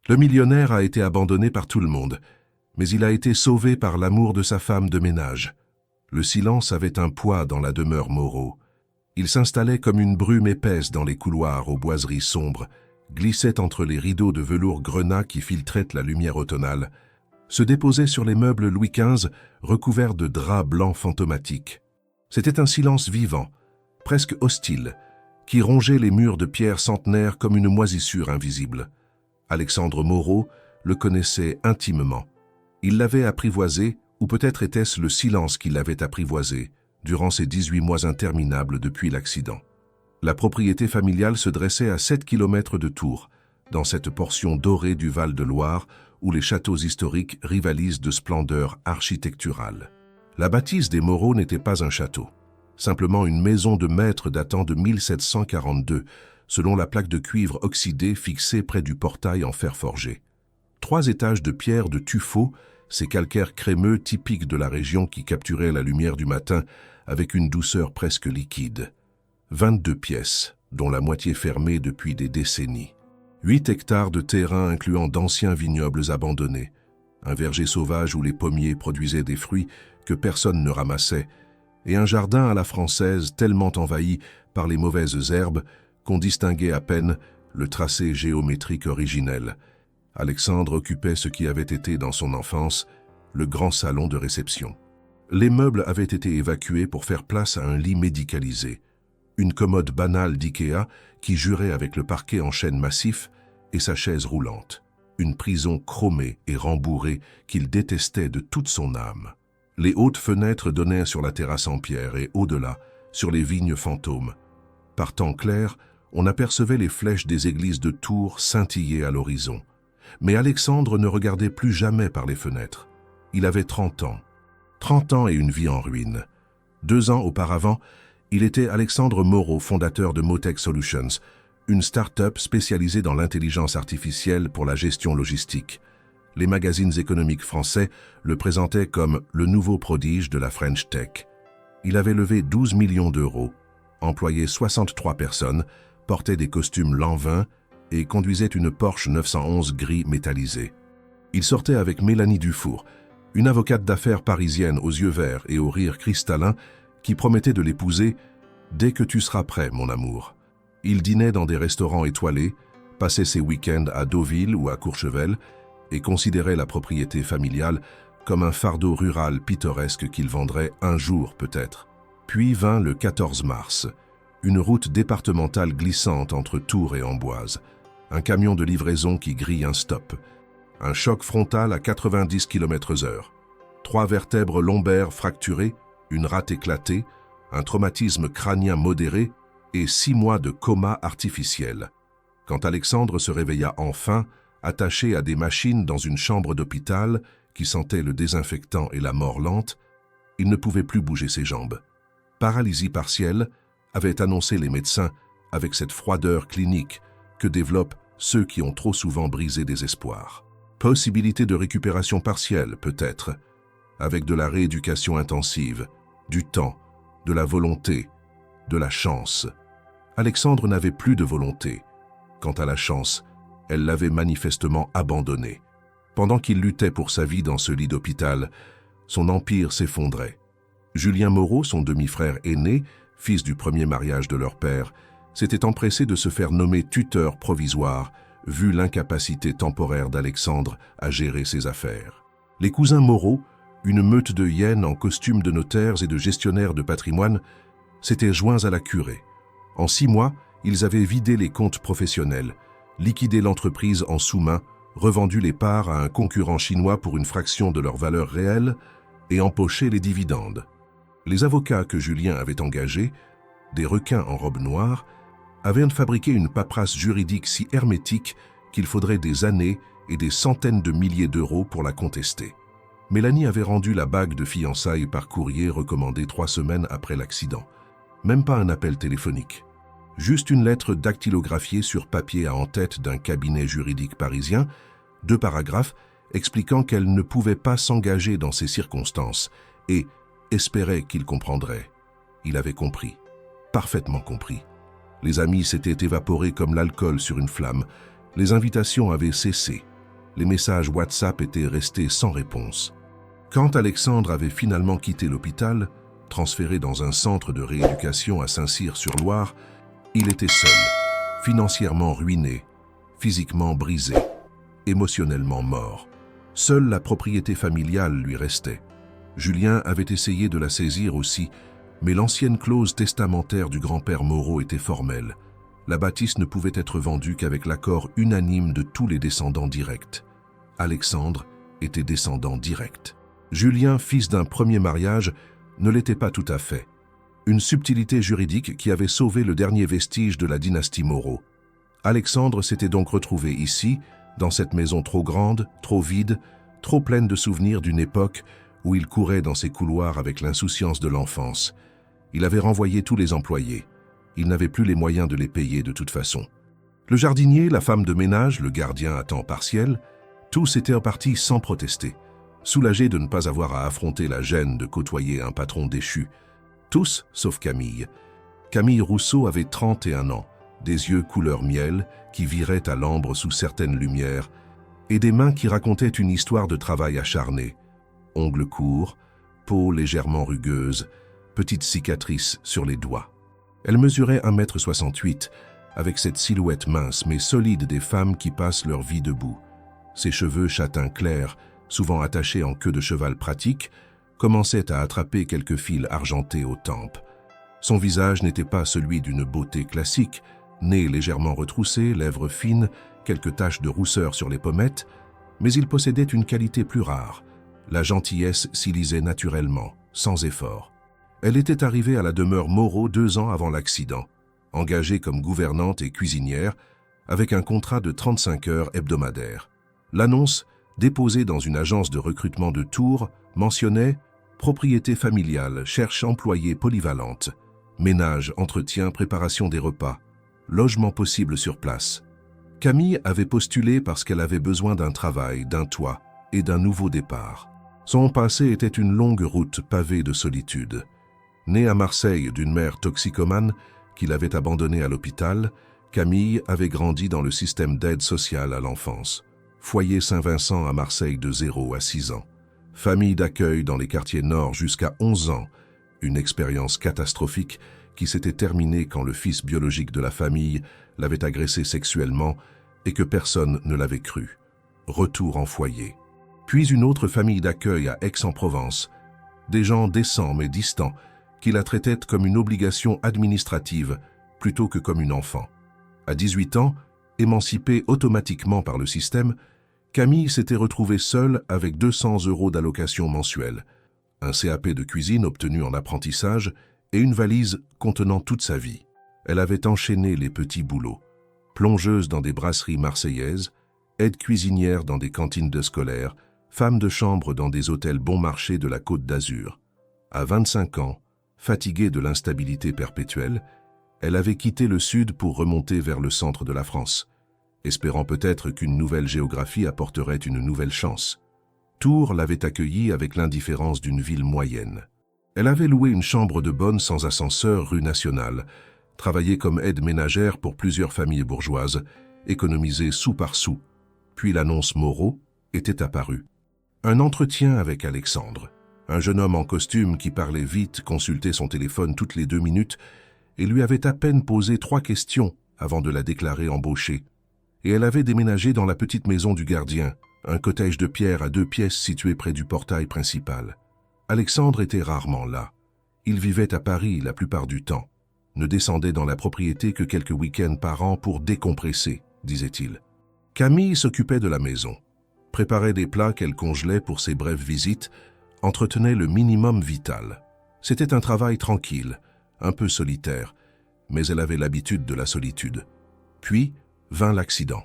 Le millionnaire a été abandonné par tout le monde, mais il a été sauvé par l'amour de sa femme de ménage. Le silence avait un poids dans la demeure Moreau. Il s'installait comme une brume épaisse dans les couloirs aux boiseries sombres, glissait entre les rideaux de velours grenat qui filtraient la lumière automnale, se déposait sur les meubles Louis XV recouverts de draps blancs fantomatiques. C'était un silence vivant, presque hostile, qui rongeait les murs de pierre centenaire comme une moisissure invisible. Alexandre Moreau le connaissait intimement. Il l'avait apprivoisé, ou peut-être était-ce le silence qui l'avait apprivoisé, durant ces 18 mois interminables depuis l'accident. La propriété familiale se dressait à 7 kilomètres de Tours, dans cette portion dorée du Val-de-Loire où les châteaux historiques rivalisent de splendeur architecturale. La bâtisse des Moreau n'était pas un château, simplement une maison de maître datant de 1742, selon la plaque de cuivre oxydée fixée près du portail en fer forgé. 3 étages de pierre de tuffeau, ces calcaires crémeux typiques de la région qui capturaient la lumière du matin avec une douceur presque liquide. 22 pièces, dont la moitié fermée depuis des décennies. 8 hectares de terrain incluant d'anciens vignobles abandonnés. Un verger sauvage où les pommiers produisaient des fruits que personne ne ramassait, et un jardin à la française tellement envahi par les mauvaises herbes qu'on distinguait à peine le tracé géométrique originel. Alexandre occupait ce qui avait été dans son enfance le grand salon de réception. Les meubles avaient été évacués pour faire place à un lit médicalisé, une commode banale d'IKEA qui jurait avec le parquet en chêne massif et sa chaise roulante, une prison chromée et rembourrée qu'il détestait de toute son âme. Les hautes fenêtres donnaient sur la terrasse en pierre et au-delà, sur les vignes fantômes. Par temps clair, on apercevait les flèches des églises de Tours scintiller à l'horizon. Mais Alexandre ne regardait plus jamais par les fenêtres. Il avait 30 ans. 30 ans et une vie en ruine. 2 ans auparavant, il était Alexandre Moreau, fondateur de Motech Solutions, une start-up spécialisée dans l'intelligence artificielle pour la gestion logistique. Les magazines économiques français le présentaient comme le nouveau prodige de la French Tech. Il avait levé 12 millions d'euros, employé 63 personnes, portait des costumes Lanvin et conduisait une Porsche 911 gris métallisé. Il sortait avec Mélanie Dufour, une avocate d'affaires parisienne aux yeux verts et au rire cristallin qui promettait de l'épouser « dès que tu seras prêt, mon amour ». Il dînait dans des restaurants étoilés, passait ses week-ends à Deauville ou à Courchevel et considérait la propriété familiale comme un fardeau rural pittoresque qu'il vendrait un jour peut-être. Puis vint le 14 mars, une route départementale glissante entre Tours et Amboise, un camion de livraison qui grille un stop, un choc frontal à 90 km/h, 3 vertèbres lombaires fracturées, une rate éclatée, un traumatisme crânien modéré et 6 mois de coma artificiel. Quand Alexandre se réveilla enfin, attaché à des machines dans une chambre d'hôpital qui sentait le désinfectant et la mort lente, il ne pouvait plus bouger ses jambes. Paralysie partielle, avaient annoncé les médecins avec cette froideur clinique que développent ceux qui ont trop souvent brisé des espoirs. Possibilité de récupération partielle, peut-être, avec de la rééducation intensive, du temps, de la volonté, de la chance. Alexandre n'avait plus de volonté. Quant à la chance, elle l'avait manifestement abandonné. Pendant qu'il luttait pour sa vie dans ce lit d'hôpital, son empire s'effondrait. Julien Moreau, son demi-frère aîné, fils du premier mariage de leur père, s'était empressé de se faire nommer tuteur provisoire, vu l'incapacité temporaire d'Alexandre à gérer ses affaires. Les cousins Moreau, une meute de hyènes en costume de notaires et de gestionnaires de patrimoine, s'étaient joints à la curée. En 6 mois, ils avaient vidé les comptes professionnels, liquidé l'entreprise en sous-main, revendu les parts à un concurrent chinois pour une fraction de leur valeur réelle et empoché les dividendes. Les avocats que Julien avait engagés, des requins en robe noire, avaient fabriqué une paperasse juridique si hermétique qu'il faudrait des années et des centaines de milliers d'euros pour la contester. Mélanie avait rendu la bague de fiançailles par courrier recommandé 3 semaines après l'accident. Même pas un appel téléphonique. Juste une lettre dactylographiée sur papier à en-tête d'un cabinet juridique parisien, 2 paragraphes expliquant qu'elle ne pouvait pas s'engager dans ces circonstances et espérait qu'il comprendrait. Il avait compris, parfaitement compris. Les amis s'étaient évaporés comme l'alcool sur une flamme, les invitations avaient cessé, Les messages WhatsApp étaient restés sans réponse. Quand Alexandre avait finalement quitté l'hôpital, transféré dans un centre de rééducation à Saint-Cyr-sur-Loire, il était seul, financièrement ruiné, physiquement brisé, émotionnellement mort. Seule la propriété familiale lui restait. Julien avait essayé de la saisir aussi, mais l'ancienne clause testamentaire du grand-père Moreau était formelle. La bâtisse ne pouvait être vendue qu'avec l'accord unanime de tous les descendants directs. Alexandre était descendant direct. Julien, fils d'un premier mariage, ne l'était pas tout à fait. Une subtilité juridique qui avait sauvé le dernier vestige de la dynastie Moreau. Alexandre s'était donc retrouvé ici, dans cette maison trop grande, trop vide, trop pleine de souvenirs d'une époque où il courait dans ses couloirs avec l'insouciance de l'enfance. Il avait renvoyé tous les employés. Il n'avait plus les moyens de les payer de toute façon. Le jardinier, la femme de ménage, le gardien à temps partiel, tous étaient repartis sans protester, soulagés de ne pas avoir à affronter la gêne de côtoyer un patron déchu. Tous, sauf Camille. Camille Rousseau avait 31 ans, des yeux couleur miel qui viraient à l'ambre sous certaines lumières, et des mains qui racontaient une histoire de travail acharné. Ongles courts, peau légèrement rugueuse, petites cicatrices sur les doigts. Elle mesurait 1,68 m, avec cette silhouette mince mais solide des femmes qui passent leur vie debout. Ses cheveux châtain clair, souvent attachés en queue de cheval pratique, commençaient à attraper quelques fils argentés aux tempes. Son visage n'était pas celui d'une beauté classique, nez légèrement retroussé, lèvres fines, quelques taches de rousseur sur les pommettes, mais il possédait une qualité plus rare. La gentillesse s'y lisait naturellement, sans effort. Elle était arrivée à la demeure Moreau 2 ans avant l'accident, engagée comme gouvernante et cuisinière, avec un contrat de 35 heures hebdomadaires. L'annonce, déposée dans une agence de recrutement de Tours, mentionnait « Propriété familiale, cherche employée polyvalente, ménage, entretien, préparation des repas, logement possible sur place ». Camille avait postulé parce qu'elle avait besoin d'un travail, d'un toit et d'un nouveau départ. Son passé était une longue route pavée de solitude. Née à Marseille d'une mère toxicomane qui l'avait abandonnée à l'hôpital, Camille avait grandi dans le système d'aide sociale à l'enfance. Foyer Saint-Vincent à Marseille de 0 à 6 ans. Famille d'accueil dans les quartiers nord jusqu'à 11 ans. Une expérience catastrophique qui s'était terminée quand le fils biologique de la famille l'avait agressé sexuellement et que personne ne l'avait cru. Retour en foyer. Puis une autre famille d'accueil à Aix-en-Provence. Des gens décents mais distants qui la traitaient comme une obligation administrative plutôt que comme une enfant. À 18 ans, émancipée automatiquement par le système, Camille s'était retrouvée seule avec 200 € d'allocation mensuelle, un CAP de cuisine obtenu en apprentissage et une valise contenant toute sa vie. Elle avait enchaîné les petits boulots, plongeuse dans des brasseries marseillaises, aide cuisinière dans des cantines de scolaires, femme de chambre dans des hôtels bon marché de la Côte d'Azur. À 25 ans, fatiguée de l'instabilité perpétuelle, elle avait quitté le sud pour remonter vers le centre de la France, espérant peut-être qu'une nouvelle géographie apporterait une nouvelle chance. Tours l'avait accueillie avec l'indifférence d'une ville moyenne. Elle avait loué une chambre de bonne sans ascenseur rue Nationale, travaillé comme aide ménagère pour plusieurs familles bourgeoises, économisé sou par sou. Puis l'annonce Moreau était apparue. Un entretien avec Alexandre, un jeune homme en costume qui parlait vite, consultait son téléphone toutes les 2 minutes et lui avait à peine posé 3 questions avant de la déclarer embauchée. Et elle avait déménagé dans la petite maison du gardien, un cottage de pierre à 2 pièces situé près du portail principal. Alexandre était rarement là. Il vivait à Paris la plupart du temps, ne descendait dans la propriété que quelques week-ends par an pour décompresser, disait-il. Camille s'occupait de la maison, préparait des plats qu'elle congelait pour ses brèves visites, entretenait le minimum vital. C'était un travail tranquille, un peu solitaire, mais elle avait l'habitude de la solitude. Puis vint l'accident.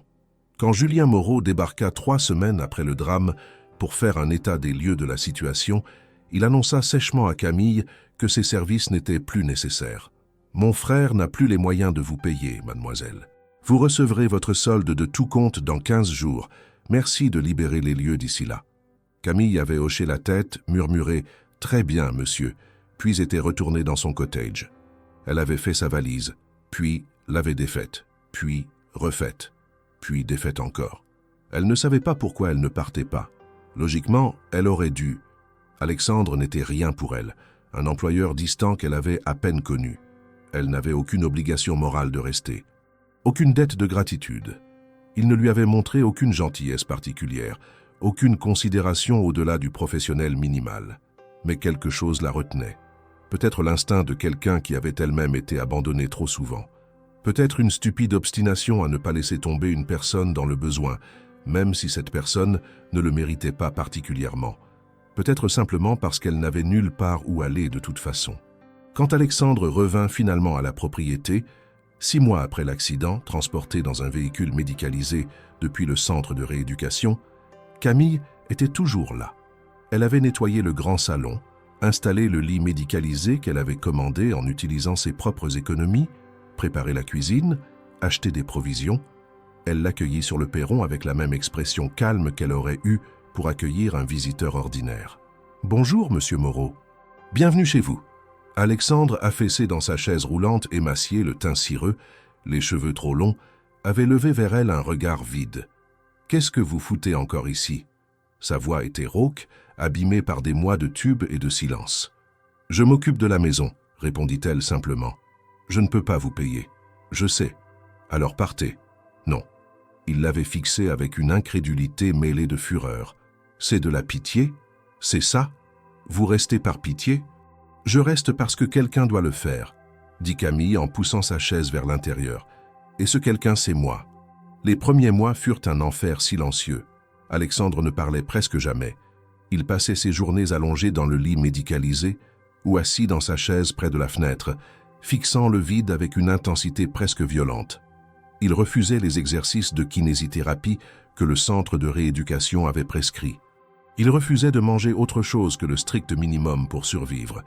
Quand Julien Moreau débarqua 3 semaines après le drame pour faire un état des lieux de la situation, il annonça sèchement à Camille que ses services n'étaient plus nécessaires. « Mon frère n'a plus les moyens de vous payer, mademoiselle. Vous recevrez votre solde de tout compte dans 15 jours. Merci de libérer les lieux d'ici là. » Camille avait hoché la tête, murmuré « Très bien, monsieur », puis était retournée dans son cottage. Elle avait fait sa valise, puis l'avait défaite, puis refaite, puis défaite encore. Elle ne savait pas pourquoi elle ne partait pas. Logiquement, elle aurait dû. Alexandre n'était rien pour elle, un employeur distant qu'elle avait à peine connu. Elle n'avait aucune obligation morale de rester, aucune dette de gratitude. Il ne lui avait montré aucune gentillesse particulière, aucune considération au-delà du professionnel minimal. Mais quelque chose la retenait. Peut-être l'instinct de quelqu'un qui avait elle-même été abandonné trop souvent. Peut-être une stupide obstination à ne pas laisser tomber une personne dans le besoin, même si cette personne ne le méritait pas particulièrement. Peut-être simplement parce qu'elle n'avait nulle part où aller de toute façon. Quand Alexandre revint finalement à la propriété, 6 mois après l'accident, transporté dans un véhicule médicalisé depuis le centre de rééducation, Camille était toujours là. Elle avait nettoyé le grand salon, installé le lit médicalisé qu'elle avait commandé en utilisant ses propres économies, préparé la cuisine, acheté des provisions. Elle l'accueillit sur le perron avec la même expression calme qu'elle aurait eue pour accueillir un visiteur ordinaire. « Bonjour, monsieur Moreau. Bienvenue chez vous. » Alexandre, affaissé dans sa chaise roulante, émacié, le teint cireux, les cheveux trop longs, avait levé vers elle un regard vide. « Qu'est-ce que vous foutez encore ici ?» Sa voix était rauque, abîmée par des mois de tubes et de silence. « Je m'occupe de la maison, » répondit-elle simplement. « Je ne peux pas vous payer. Je sais. Alors partez. » Non. Il l'avait fixée avec une incrédulité mêlée de fureur. « C'est de la pitié? C'est ça? Vous restez par pitié? » « Je reste parce que quelqu'un doit le faire, » dit Camille en poussant sa chaise vers l'intérieur. « Et ce quelqu'un, c'est moi. » Les premiers mois furent un enfer silencieux. Alexandre ne parlait presque jamais. Il passait ses journées allongé dans le lit médicalisé ou assis dans sa chaise près de la fenêtre, fixant le vide avec une intensité presque violente. Il refusait les exercices de kinésithérapie que le centre de rééducation avait prescrits. Il refusait de manger autre chose que le strict minimum pour survivre.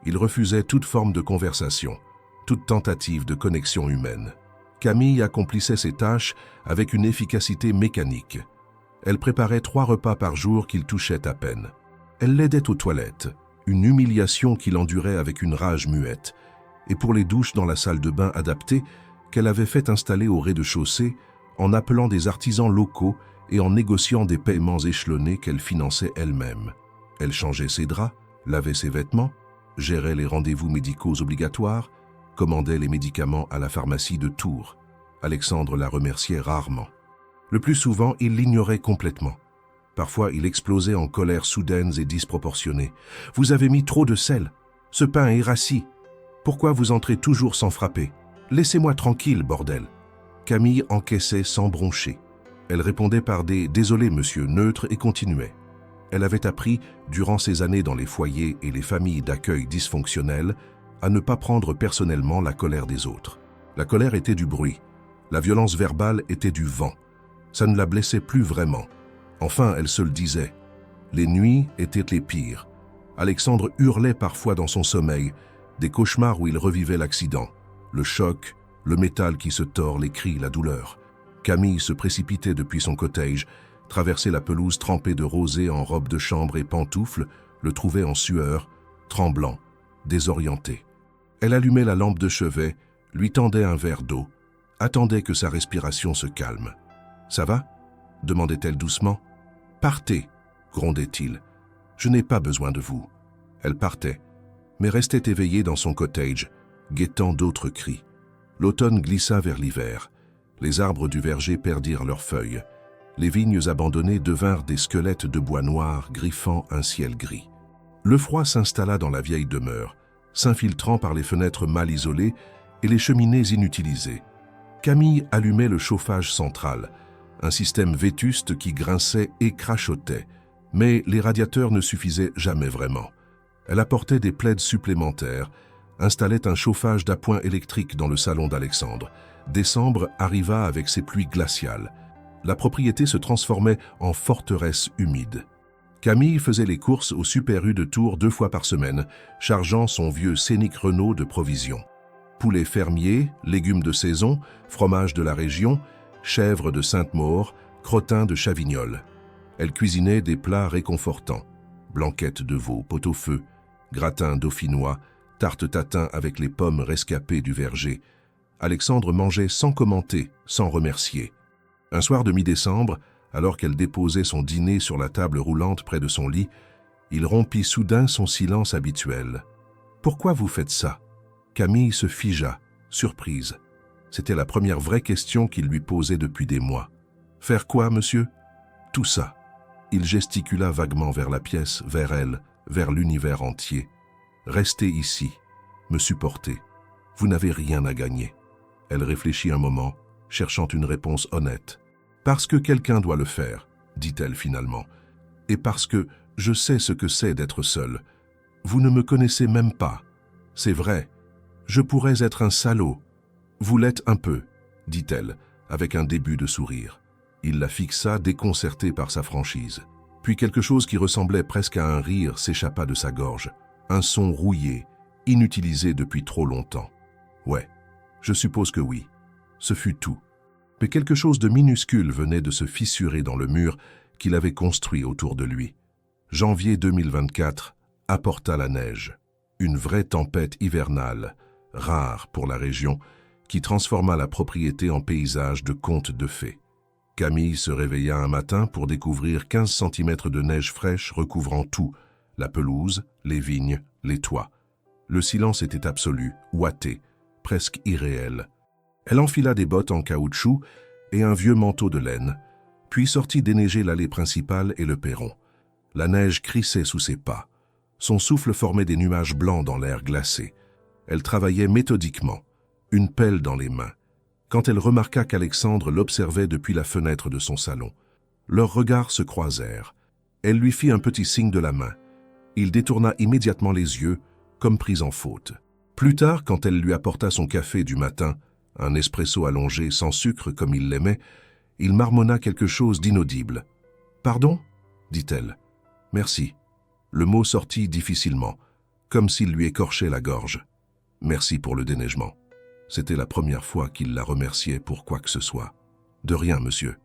Il refusait toute forme de conversation, toute tentative de connexion humaine. Camille accomplissait ses tâches avec une efficacité mécanique. Elle préparait 3 repas par jour qu'il touchait à peine. Elle l'aidait aux toilettes, une humiliation qu'il endurait avec une rage muette, et pour les douches dans la salle de bain adaptée qu'elle avait fait installer au rez-de-chaussée en appelant des artisans locaux et en négociant des paiements échelonnés qu'elle finançait elle-même. Elle changeait ses draps, lavait ses vêtements, gérait les rendez-vous médicaux obligatoires, commandait les médicaments à la pharmacie de Tours. Alexandre la remerciait rarement. Le plus souvent, il l'ignorait complètement. Parfois, il explosait en colères soudaines et disproportionnées. « Vous avez mis trop de sel. Ce pain est rassis. Pourquoi vous entrez toujours sans frapper? Laissez-moi tranquille, bordel. » Camille encaissait sans broncher. Elle répondait par des « Désolé, monsieur » neutres et continuait. Elle avait appris, durant ses années dans les foyers et les familles d'accueil dysfonctionnelles, à ne pas prendre personnellement la colère des autres. La colère était du bruit. La violence verbale était du vent. Ça ne la blessait plus vraiment. Enfin, elle se le disait. Les nuits étaient les pires. Alexandre hurlait parfois dans son sommeil, des cauchemars où il revivait l'accident. Le choc, le métal qui se tord, les cris, la douleur. Camille se précipitait depuis son cottage, traversait la pelouse trempée de rosée en robe de chambre et pantoufles, le trouvait en sueur, tremblant, désorienté. Elle allumait la lampe de chevet, lui tendait un verre d'eau, attendait que sa respiration se calme. « Ça va ?» demandait-elle doucement. « Partez !» grondait-il. « Je n'ai pas besoin de vous. » Elle partait, mais restait éveillée dans son cottage, guettant d'autres cris. L'automne glissa vers l'hiver. Les arbres du verger perdirent leurs feuilles. Les vignes abandonnées devinrent des squelettes de bois noir griffant un ciel gris. Le froid s'installa dans la vieille demeure, s'infiltrant par les fenêtres mal isolées et les cheminées inutilisées. Camille allumait le chauffage central, un système vétuste qui grinçait et crachotait, mais les radiateurs ne suffisaient jamais vraiment. Elle apportait des plaids supplémentaires, installait un chauffage d'appoint électrique dans le salon d'Alexandre. Décembre arriva avec ses pluies glaciales. La propriété se transformait en forteresse humide. Camille faisait les courses au Super U de Tours 2 fois par semaine, chargeant son vieux Scénic Renault de provisions. Poulets fermiers, légumes de saison, fromage de la région, chèvres de Sainte-Maure, crottin de Chavignol. Elle cuisinait des plats réconfortants. Blanquettes de veau, pot-au-feu, gratin dauphinois, tarte tatin avec les pommes rescapées du verger. Alexandre mangeait sans commenter, sans remercier. Un soir de mi-décembre, Alors qu'elle déposait son dîner sur la table roulante près de son lit, il rompit soudain son silence habituel. « Pourquoi vous faites ça ?» Camille se figea, surprise. C'était la première vraie question qu'il lui posait depuis des mois. « Faire quoi, monsieur ?»« Tout ça. » Il gesticula vaguement vers la pièce, vers elle, vers l'univers entier. « Restez ici, me supporter. Vous n'avez rien à gagner. » Elle réfléchit un moment, cherchant une réponse honnête. « Parce que quelqu'un doit le faire, » dit-elle finalement. « Et parce que je sais ce que c'est d'être seule. Vous ne me connaissez même pas. C'est vrai. Je pourrais être un salaud. Vous l'êtes un peu, » dit-elle, avec un début de sourire. Il la fixa, déconcerté par sa franchise. Puis quelque chose qui ressemblait presque à un rire s'échappa de sa gorge. Un son rouillé, inutilisé depuis trop longtemps. « Ouais, je suppose que oui. » Ce fut tout. Mais quelque chose de minuscule venait de se fissurer dans le mur qu'il avait construit autour de lui. Janvier 2024 apporta la neige. Une vraie tempête hivernale, rare pour la région, qui transforma la propriété en paysage de conte de fées. Camille se réveilla un matin pour découvrir 15 cm de neige fraîche recouvrant tout, la pelouse, les vignes, les toits. Le silence était absolu, ouaté, presque irréel. Elle enfila des bottes en caoutchouc et un vieux manteau de laine, puis sortit déneiger l'allée principale et le perron. La neige crissait sous ses pas. Son souffle formait des nuages blancs dans l'air glacé. Elle travaillait méthodiquement, une pelle dans les mains, quand elle remarqua qu'Alexandre l'observait depuis la fenêtre de son salon. Leurs regards se croisèrent. Elle lui fit un petit signe de la main. Il détourna immédiatement les yeux, comme pris en faute. Plus tard, quand elle lui apporta son café du matin, un espresso allongé sans sucre comme il l'aimait, il marmonna quelque chose d'inaudible. « Pardon ?» dit-elle. « Merci. » Le mot sortit difficilement, comme s'il lui écorchait la gorge. « Merci pour le déneigement. » C'était la première fois qu'il la remerciait pour quoi que ce soit. « De rien, monsieur. »«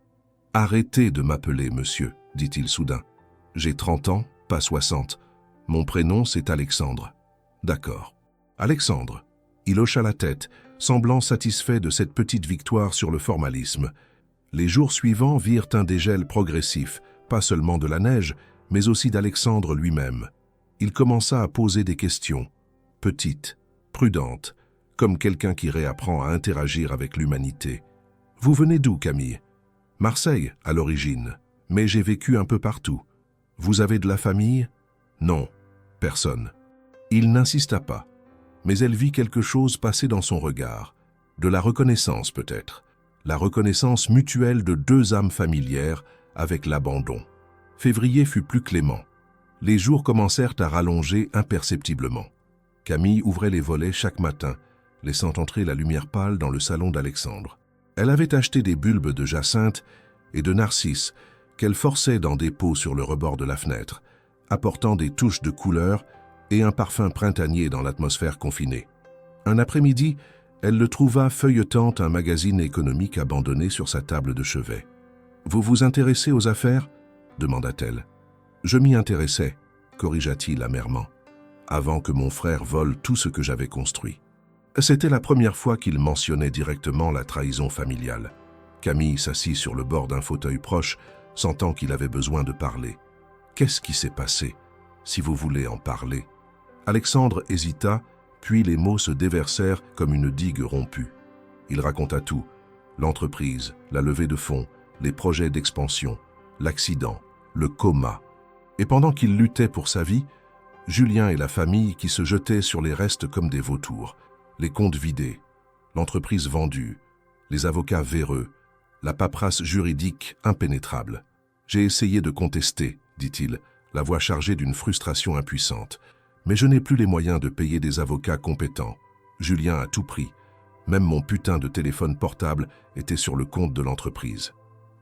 Arrêtez de m'appeler monsieur, » dit-il soudain. « J'ai 30 ans, pas 60. Mon prénom, c'est Alexandre. »« D'accord. »« Alexandre. » Il hocha la tête, semblant satisfait de cette petite victoire sur le formalisme. Les jours suivants virent un dégel progressif, pas seulement de la neige, mais aussi d'Alexandre lui-même. Il commença à poser des questions, petites, prudentes, comme quelqu'un qui réapprend à interagir avec l'humanité. « Vous venez d'où, Camille ?»« Marseille, à l'origine, mais j'ai vécu un peu partout. Vous avez de la famille ?»« Non, personne. » Il n'insista pas, mais elle vit quelque chose passer dans son regard. De la reconnaissance peut-être, la reconnaissance mutuelle de deux âmes familières avec l'abandon. Février fut plus clément. Les jours commencèrent à rallonger imperceptiblement. Camille ouvrait les volets chaque matin, laissant entrer la lumière pâle dans le salon d'Alexandre. Elle avait acheté des bulbes de jacinthe et de narcisses qu'elle forçait dans des pots sur le rebord de la fenêtre, apportant des touches de couleur et un parfum printanier dans l'atmosphère confinée. Un après-midi, elle le trouva feuilletant un magazine économique abandonné sur sa table de chevet. « Vous vous intéressez aux affaires ?» demanda-t-elle. « Je m'y intéressais, » corrigea-t-il amèrement, « avant que mon frère vole tout ce que j'avais construit. » C'était la première fois qu'il mentionnait directement la trahison familiale. Camille s'assit sur le bord d'un fauteuil proche, sentant qu'il avait besoin de parler. « Qu'est-ce qui s'est passé, si vous voulez en parler ?» Alexandre hésita, puis les mots se déversèrent comme une digue rompue. Il raconta tout, l'entreprise, la levée de fonds, les projets d'expansion, l'accident, le coma. Et pendant qu'il luttait pour sa vie, Julien et la famille qui se jetaient sur les restes comme des vautours, les comptes vidés, l'entreprise vendue, les avocats véreux, la paperasse juridique impénétrable. « J'ai essayé de contester, » dit-il, la voix chargée d'une frustration impuissante. « Mais je n'ai plus les moyens de payer des avocats compétents. Julien a tout pris. Même mon putain de téléphone portable était sur le compte de l'entreprise. »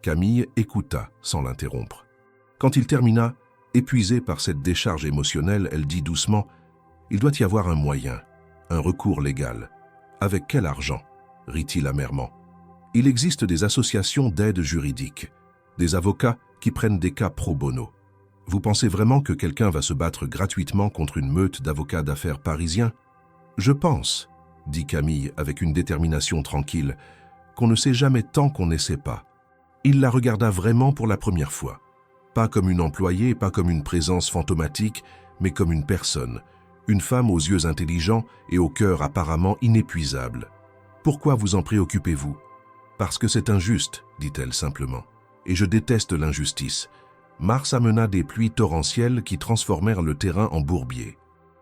Camille écouta sans l'interrompre. Quand il termina, épuisée par cette décharge émotionnelle, elle dit doucement « Il doit y avoir un moyen, un recours légal. » « Avec quel argent ?» rit-il amèrement. « Il existe des associations d'aide juridique, des avocats qui prennent des cas pro bono. Vous pensez vraiment que quelqu'un va se battre gratuitement contre une meute d'avocats d'affaires parisiens ? » « Je pense, » dit Camille avec une détermination tranquille, « qu'on ne sait jamais tant qu'on n'essaie pas. » Il la regarda vraiment pour la première fois. Pas comme une employée, pas comme une présence fantomatique, mais comme une personne, une femme aux yeux intelligents et au cœur apparemment inépuisable. « Pourquoi vous en préoccupez-vous ?»« Parce que c'est injuste, dit-elle simplement. Et je déteste l'injustice. » Mars amena des pluies torrentielles qui transformèrent le terrain en bourbier.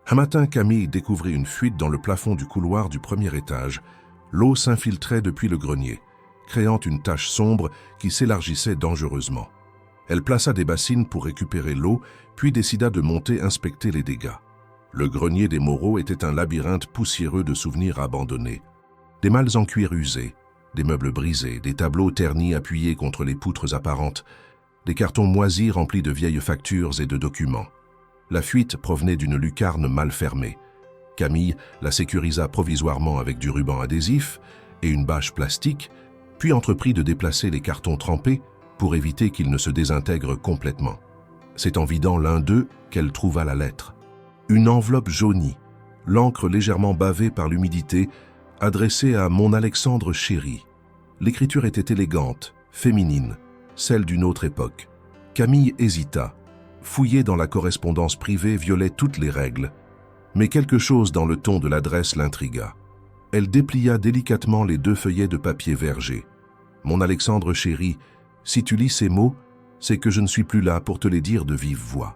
Un matin, Camille découvrit une fuite dans le plafond du couloir du premier étage. L'eau s'infiltrait depuis le grenier, créant une tache sombre qui s'élargissait dangereusement. Elle plaça des bassines pour récupérer l'eau, puis décida de monter inspecter les dégâts. Le grenier des Moreau était un labyrinthe poussiéreux de souvenirs abandonnés. Des malles en cuir usé, des meubles brisés, des tableaux ternis appuyés contre les poutres apparentes, des cartons moisis remplis de vieilles factures et de documents. La fuite provenait d'une lucarne mal fermée. Camille la sécurisa provisoirement avec du ruban adhésif et une bâche plastique, puis entreprit de déplacer les cartons trempés pour éviter qu'ils ne se désintègrent complètement. C'est en vidant l'un d'eux qu'elle trouva la lettre. Une enveloppe jaunie, l'encre légèrement bavée par l'humidité, adressée à « Mon Alexandre chéri ». L'écriture était élégante, féminine, celle d'une autre époque. Camille hésita. Fouiller dans la correspondance privée violait toutes les règles, mais quelque chose dans le ton de l'adresse l'intrigua. Elle déplia délicatement les 2 feuillets de papier verger. « Mon Alexandre chéri, si tu lis ces mots, c'est que je ne suis plus là pour te les dire de vive voix.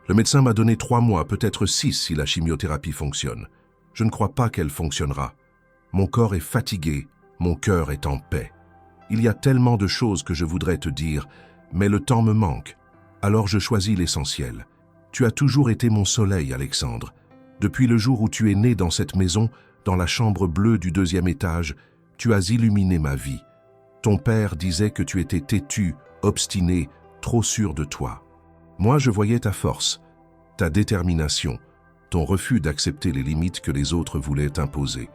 Le médecin m'a donné 3 mois, peut-être 6 si la chimiothérapie fonctionne. Je ne crois pas qu'elle fonctionnera. Mon corps est fatigué, mon cœur est en paix. Il y a tellement de choses que je voudrais te dire, mais le temps me manque. Alors je choisis l'essentiel. Tu as toujours été mon soleil, Alexandre. Depuis le jour où tu es né dans cette maison, dans la chambre bleue du 2e étage, tu as illuminé ma vie. Ton père disait que tu étais têtu, obstiné, trop sûr de toi. Moi, je voyais ta force, ta détermination, ton refus d'accepter les limites que les autres voulaient imposer.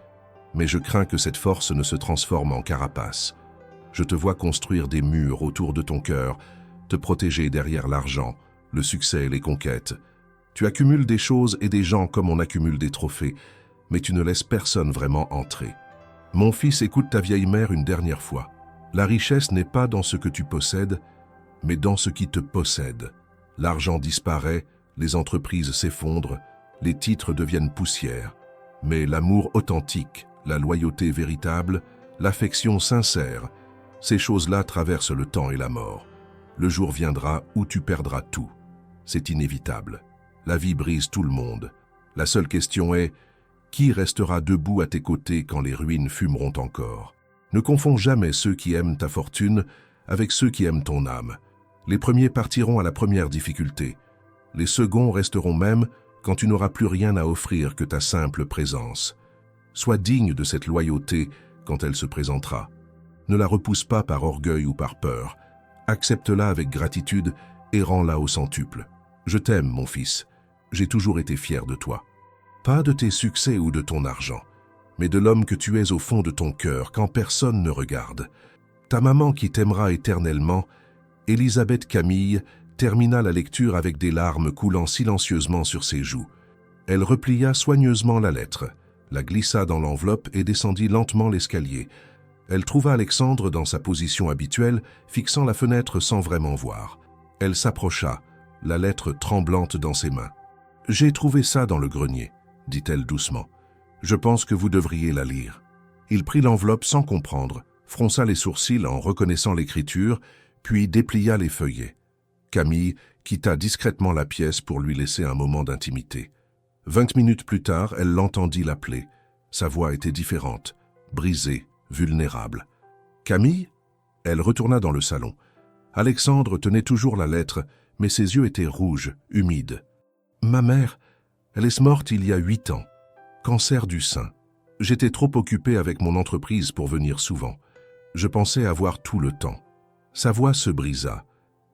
Mais je crains que cette force ne se transforme en carapace. Je te vois construire des murs autour de ton cœur, te protéger derrière l'argent, le succès et les conquêtes. Tu accumules des choses et des gens comme on accumule des trophées, mais tu ne laisses personne vraiment entrer. Mon fils, écoute ta vieille mère une dernière fois. La richesse n'est pas dans ce que tu possèdes, mais dans ce qui te possède. L'argent disparaît, les entreprises s'effondrent, les titres deviennent poussière. Mais l'amour authentique, la loyauté véritable, l'affection sincère, ces choses-là traversent le temps et la mort. Le jour viendra où tu perdras tout. C'est inévitable. La vie brise tout le monde. La seule question est, qui restera debout à tes côtés quand les ruines fumeront encore? Ne confonds jamais ceux qui aiment ta fortune avec ceux qui aiment ton âme. Les premiers partiront à la première difficulté. Les seconds resteront même quand tu n'auras plus rien à offrir que ta simple présence. Sois digne de cette loyauté quand elle se présentera. Ne la repousse pas par orgueil ou par peur. Accepte-la avec gratitude et rends-la au centuple. Je t'aime, mon fils. J'ai toujours été fier de toi. Pas de tes succès ou de ton argent, mais de l'homme que tu es au fond de ton cœur quand personne ne regarde. Ta maman qui t'aimera éternellement, Elisabeth Camille, termina la lecture avec des larmes coulant silencieusement sur ses joues. Elle replia soigneusement la lettre, la glissa dans l'enveloppe et descendit lentement l'escalier. Elle trouva Alexandre dans sa position habituelle, fixant la fenêtre sans vraiment voir. Elle s'approcha, la lettre tremblante dans ses mains. « J'ai trouvé ça dans le grenier », dit-elle doucement. « Je pense que vous devriez la lire. » Il prit l'enveloppe sans comprendre, fronça les sourcils en reconnaissant l'écriture, puis déplia les feuillets. Camille quitta discrètement la pièce pour lui laisser un moment d'intimité. 20 minutes plus tard, elle l'entendit l'appeler. Sa voix était différente, brisée, vulnérable. « Camille ?» Elle retourna dans le salon. Alexandre tenait toujours la lettre, mais ses yeux étaient rouges, humides. « Ma mère, elle est morte il y a 8 ans. Cancer du sein. J'étais trop occupé avec mon entreprise pour venir souvent. Je pensais avoir tout le temps. » Sa voix se brisa.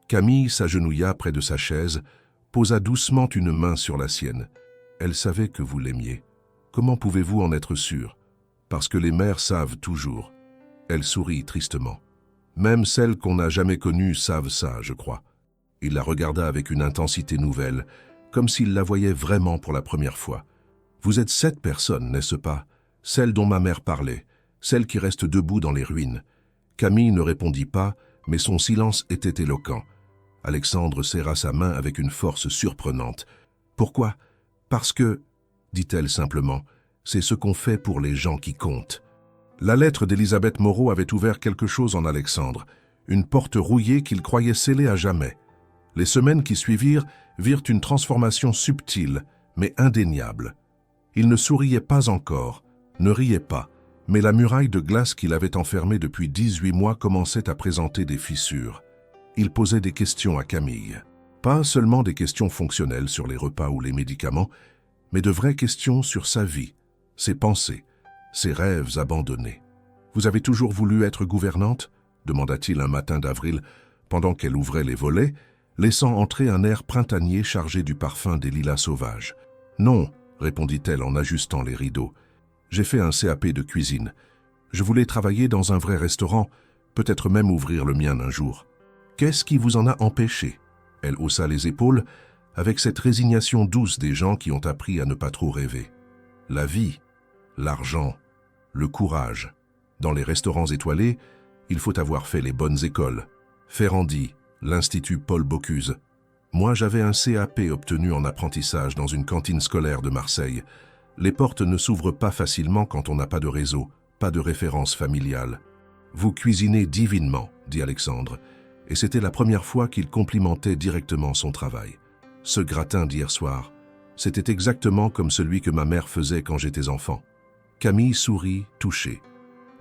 Camille s'agenouilla près de sa chaise, posa doucement une main sur la sienne. Elle savait que vous l'aimiez. Comment pouvez-vous en être sûr? Parce que les mères savent toujours. Elle sourit tristement. Même celles qu'on n'a jamais connues savent ça, je crois. Il la regarda avec une intensité nouvelle, comme s'il la voyait vraiment pour la première fois. Vous êtes cette personne, n'est-ce pas? Celle dont ma mère parlait, celle qui reste debout dans les ruines. Camille ne répondit pas, mais son silence était éloquent. Alexandre serra sa main avec une force surprenante. « Pourquoi ? Parce que, dit-elle simplement, c'est ce qu'on fait pour les gens qui comptent. » La lettre d'Elisabeth Moreau avait ouvert quelque chose en Alexandre, une porte rouillée qu'il croyait scellée à jamais. Les semaines qui suivirent virent une transformation subtile, mais indéniable. Il ne souriait pas encore, ne riait pas, mais la muraille de glace qu'il avait enfermée depuis 18 mois commençait à présenter des fissures. Il posait des questions à Camille. Pas seulement des questions fonctionnelles sur les repas ou les médicaments, mais de vraies questions sur sa vie, ses pensées, ses rêves abandonnés. « Vous avez toujours voulu être gouvernante ?» demanda-t-il un matin d'avril, pendant qu'elle ouvrait les volets, laissant entrer un air printanier chargé du parfum des lilas sauvages. « Non, » répondit-elle en ajustant les rideaux. « J'ai fait un CAP de cuisine. Je voulais travailler dans un vrai restaurant, peut-être même ouvrir le mien un jour. Qu'est-ce qui vous en a empêché ?» Elle haussa les épaules, avec cette résignation douce des gens qui ont appris à ne pas trop rêver. La vie, l'argent, le courage. Dans les restaurants étoilés, il faut avoir fait les bonnes écoles. Ferrandi, l'Institut Paul Bocuse. Moi, j'avais un CAP obtenu en apprentissage dans une cantine scolaire de Marseille. Les portes ne s'ouvrent pas facilement quand on n'a pas de réseau, pas de référence familiale. « Vous cuisinez divinement », dit Alexandre, et c'était la première fois qu'il complimentait directement son travail. « Ce gratin d'hier soir, c'était exactement comme celui que ma mère faisait quand j'étais enfant. » Camille sourit, touchée.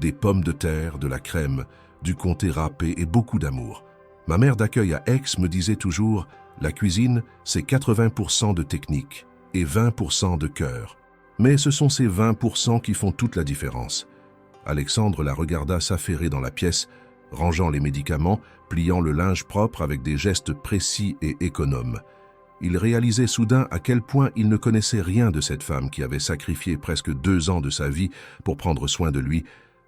Des pommes de terre, de la crème, du comté râpé et beaucoup d'amour. Ma mère d'accueil à Aix me disait toujours « La cuisine, c'est 80% de technique et 20% de cœur. » Mais ce sont ces 20% qui font toute la différence. Alexandre la regarda s'affairer dans la pièce, rangeant les médicaments, pliant le linge propre avec des gestes précis et économes. Il réalisait soudain à quel point il ne connaissait rien de cette femme qui avait sacrifié presque 2 ans de sa vie pour prendre soin de lui,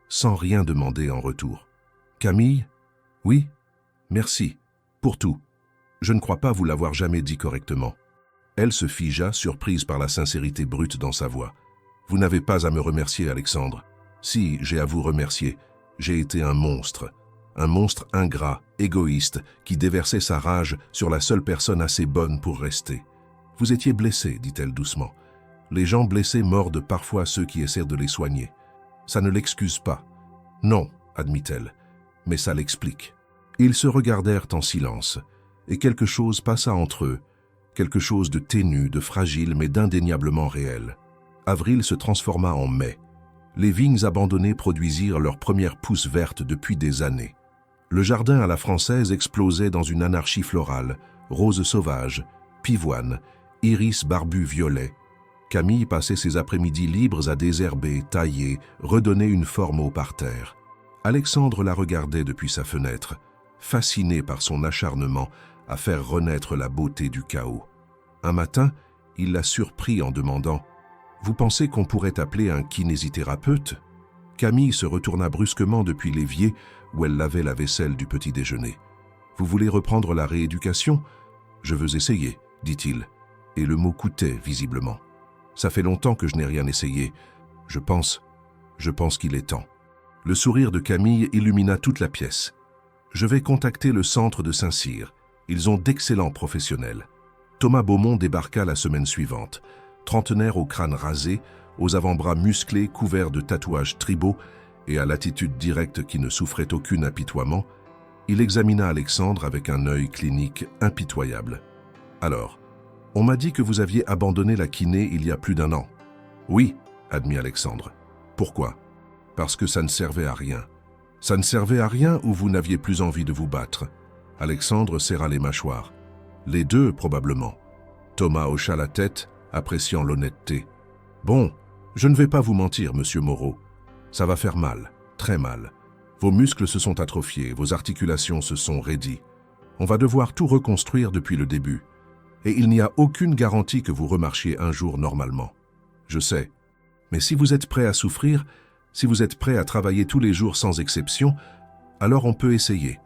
sans rien demander en retour. « Camille ? Oui ? Merci. Pour tout. Je ne crois pas vous l'avoir jamais dit correctement. » Elle se figea, surprise par la sincérité brute dans sa voix. « Vous n'avez pas à me remercier, Alexandre. Si, j'ai à vous remercier. J'ai été un monstre ingrat, égoïste, qui déversait sa rage sur la seule personne assez bonne pour rester. Vous étiez blessé, dit-elle doucement. Les gens blessés mordent parfois ceux qui essaient de les soigner. Ça ne l'excuse pas. Non, admit-elle, mais ça l'explique. » Ils se regardèrent en silence, et quelque chose passa entre eux, quelque chose de ténu, de fragile, mais d'indéniablement réel. Avril se transforma en mai. Les vignes abandonnées produisirent leurs premières pousses vertes depuis des années. Le jardin à la française explosait dans une anarchie florale, roses sauvages, pivoines, iris barbus violets. Camille passait ses après-midi libres à désherber, tailler, redonner une forme au parterre. Alexandre la regardait depuis sa fenêtre, fasciné par son acharnement à faire renaître la beauté du chaos. Un matin, il la surprit en demandant « Vous pensez qu'on pourrait appeler un kinésithérapeute ?» Camille se retourna brusquement depuis l'évier où elle lavait la vaisselle du petit déjeuner. « Vous voulez reprendre la rééducation ? Je veux essayer, dit-il, et le mot coûtait visiblement. Ça fait longtemps que je n'ai rien essayé. Je pense qu'il est temps. » Le sourire de Camille illumina toute la pièce. « Je vais contacter le centre de Saint-Cyr. Ils ont d'excellents professionnels. » Thomas Beaumont débarqua la semaine suivante, trentenaire au crâne rasé, aux avant-bras musclés couverts de tatouages tribaux et à l'attitude directe qui ne souffrait aucun apitoiement. Il examina Alexandre avec un œil clinique impitoyable. « Alors, on m'a dit que vous aviez abandonné la kiné il y a plus d'1 an. »« Oui, » admit Alexandre. « Pourquoi ? » ?»« Parce que ça ne servait à rien. »« Ça ne servait à rien ou vous n'aviez plus envie de vous battre ?» Alexandre serra les mâchoires. « Les deux, probablement. » Thomas hocha la tête, appréciant l'honnêteté. « Bon, je ne vais pas vous mentir, monsieur Moreau. Ça va faire mal, très mal. Vos muscles se sont atrophiés, vos articulations se sont raidies. On va devoir tout reconstruire depuis le début. Et il n'y a aucune garantie que vous remarchiez un jour normalement. Je sais. Mais si vous êtes prêt à souffrir, si vous êtes prêt à travailler tous les jours sans exception, alors on peut essayer. »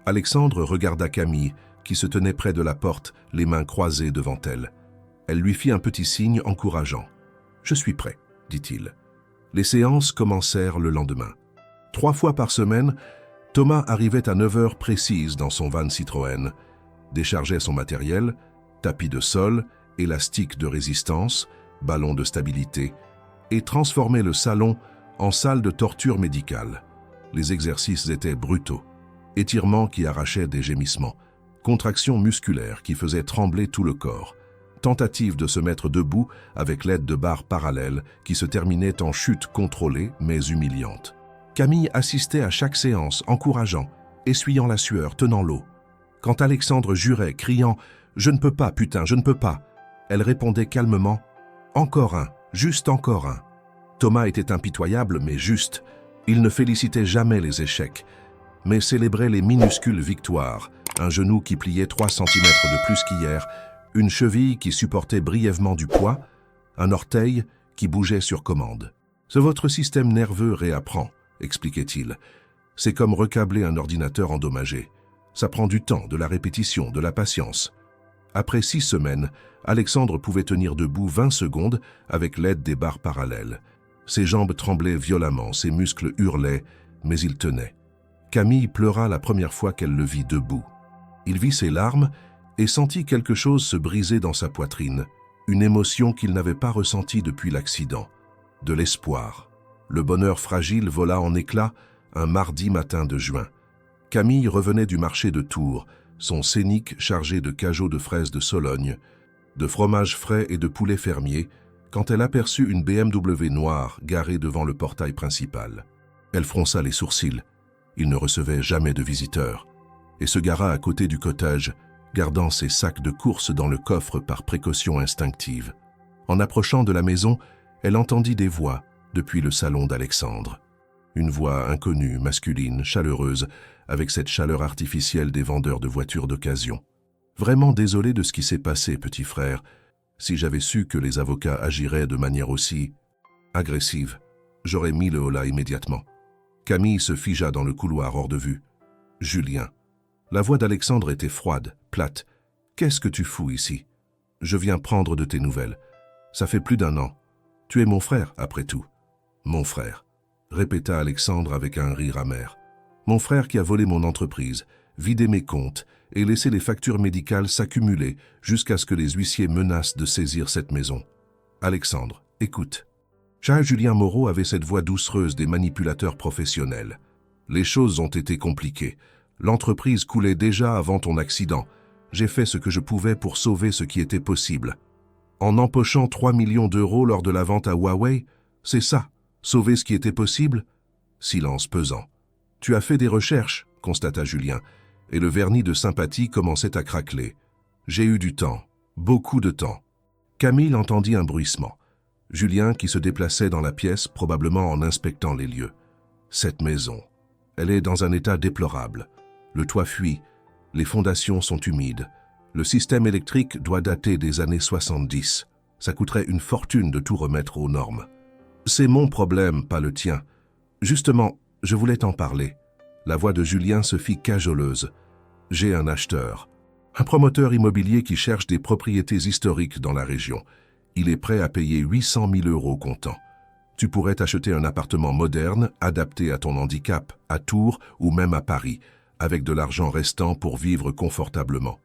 Alexandre regarda Camille, qui se tenait près de la porte, les mains croisées devant elle. Elle lui fit un petit signe encourageant. « Je suis prêt, » dit-il. Les séances commencèrent le lendemain. 3 fois par semaine, Thomas arrivait à 9 heures précises dans son van Citroën, déchargeait son matériel, tapis de sol, élastique de résistance, ballon de stabilité, et transformait le salon en salle de torture médicale. Les exercices étaient brutaux. Étirements qui arrachaient des gémissements, contractions musculaires qui faisaient trembler tout le corps, tentative de se mettre debout avec l'aide de barres parallèles qui se terminaient en chute contrôlée mais humiliante. Camille assistait à chaque séance, encourageant, essuyant la sueur, tenant l'eau. Quand Alexandre jurait, criant « Je ne peux pas, putain, je ne peux pas », elle répondait calmement « Encore un, juste encore un ». Thomas était impitoyable mais juste. Il ne félicitait jamais les échecs, mais célébrait les minuscules victoires, un genou qui pliait 3 cm de plus qu'hier, une cheville qui supportait brièvement du poids, un orteil qui bougeait sur commande. « C'est votre système nerveux réapprend », expliquait-il. « C'est comme recabler un ordinateur endommagé. Ça prend du temps, de la répétition, de la patience. » Après 6 semaines, Alexandre pouvait tenir debout 20 secondes avec l'aide des barres parallèles. Ses jambes tremblaient violemment, ses muscles hurlaient, mais il tenait. Camille pleura la première fois qu'elle le vit debout. Il vit ses larmes et sentit quelque chose se briser dans sa poitrine, une émotion qu'il n'avait pas ressentie depuis l'accident, de l'espoir. Le bonheur fragile vola en éclats un mardi matin de juin. Camille revenait du marché de Tours, son scénic chargé de cajots de fraises de Sologne, de fromage frais et de poulet fermier, quand elle aperçut une BMW noire garée devant le portail principal. Elle fronça les sourcils. Il ne recevait jamais de visiteurs, et se gara à côté du cottage, gardant ses sacs de course dans le coffre par précaution instinctive. En approchant de la maison, elle entendit des voix depuis le salon d'Alexandre. Une voix inconnue, masculine, chaleureuse, avec cette chaleur artificielle des vendeurs de voitures d'occasion. « Vraiment désolé de ce qui s'est passé, petit frère. Si j'avais su que les avocats agiraient de manière aussi agressive, j'aurais mis le holà immédiatement. » Camille se figea dans le couloir hors de vue. « Julien. » La voix d'Alexandre était froide, plate. « Qu'est-ce que tu fous ici? Je viens prendre de tes nouvelles. Ça fait plus d'1 an. Tu es mon frère, après tout. »« Mon frère, » répéta Alexandre avec un rire amer. « Mon frère qui a volé mon entreprise, vidé mes comptes et laissé les factures médicales s'accumuler jusqu'à ce que les huissiers menacent de saisir cette maison. Alexandre, écoute. » Charles Julien Moreau avait cette voix doucereuse des manipulateurs professionnels. Les choses ont été compliquées. L'entreprise coulait déjà avant ton accident. J'ai fait ce que je pouvais pour sauver ce qui était possible. En empochant 3 millions d'euros lors de la vente à Huawei, c'est ça, sauver ce qui était possible? Silence pesant. Tu as fait des recherches, constata Julien, et le vernis de sympathie commençait à craqueler. J'ai eu du temps, beaucoup de temps. Camille entendit un bruissement. Julien qui se déplaçait dans la pièce, probablement en inspectant les lieux. Cette maison, elle est dans un état déplorable. Le toit fuit, les fondations sont humides. Le système électrique doit dater des années 70. Ça coûterait une fortune de tout remettre aux normes. C'est mon problème, pas le tien. Justement, je voulais t'en parler. La voix de Julien se fit cajoleuse. J'ai un acheteur. Un promoteur immobilier qui cherche des propriétés historiques dans la région. Il est prêt à payer 800 000 € comptant. Tu pourrais t'acheter un appartement moderne, adapté à ton handicap, à Tours ou même à Paris, avec de l'argent restant pour vivre confortablement.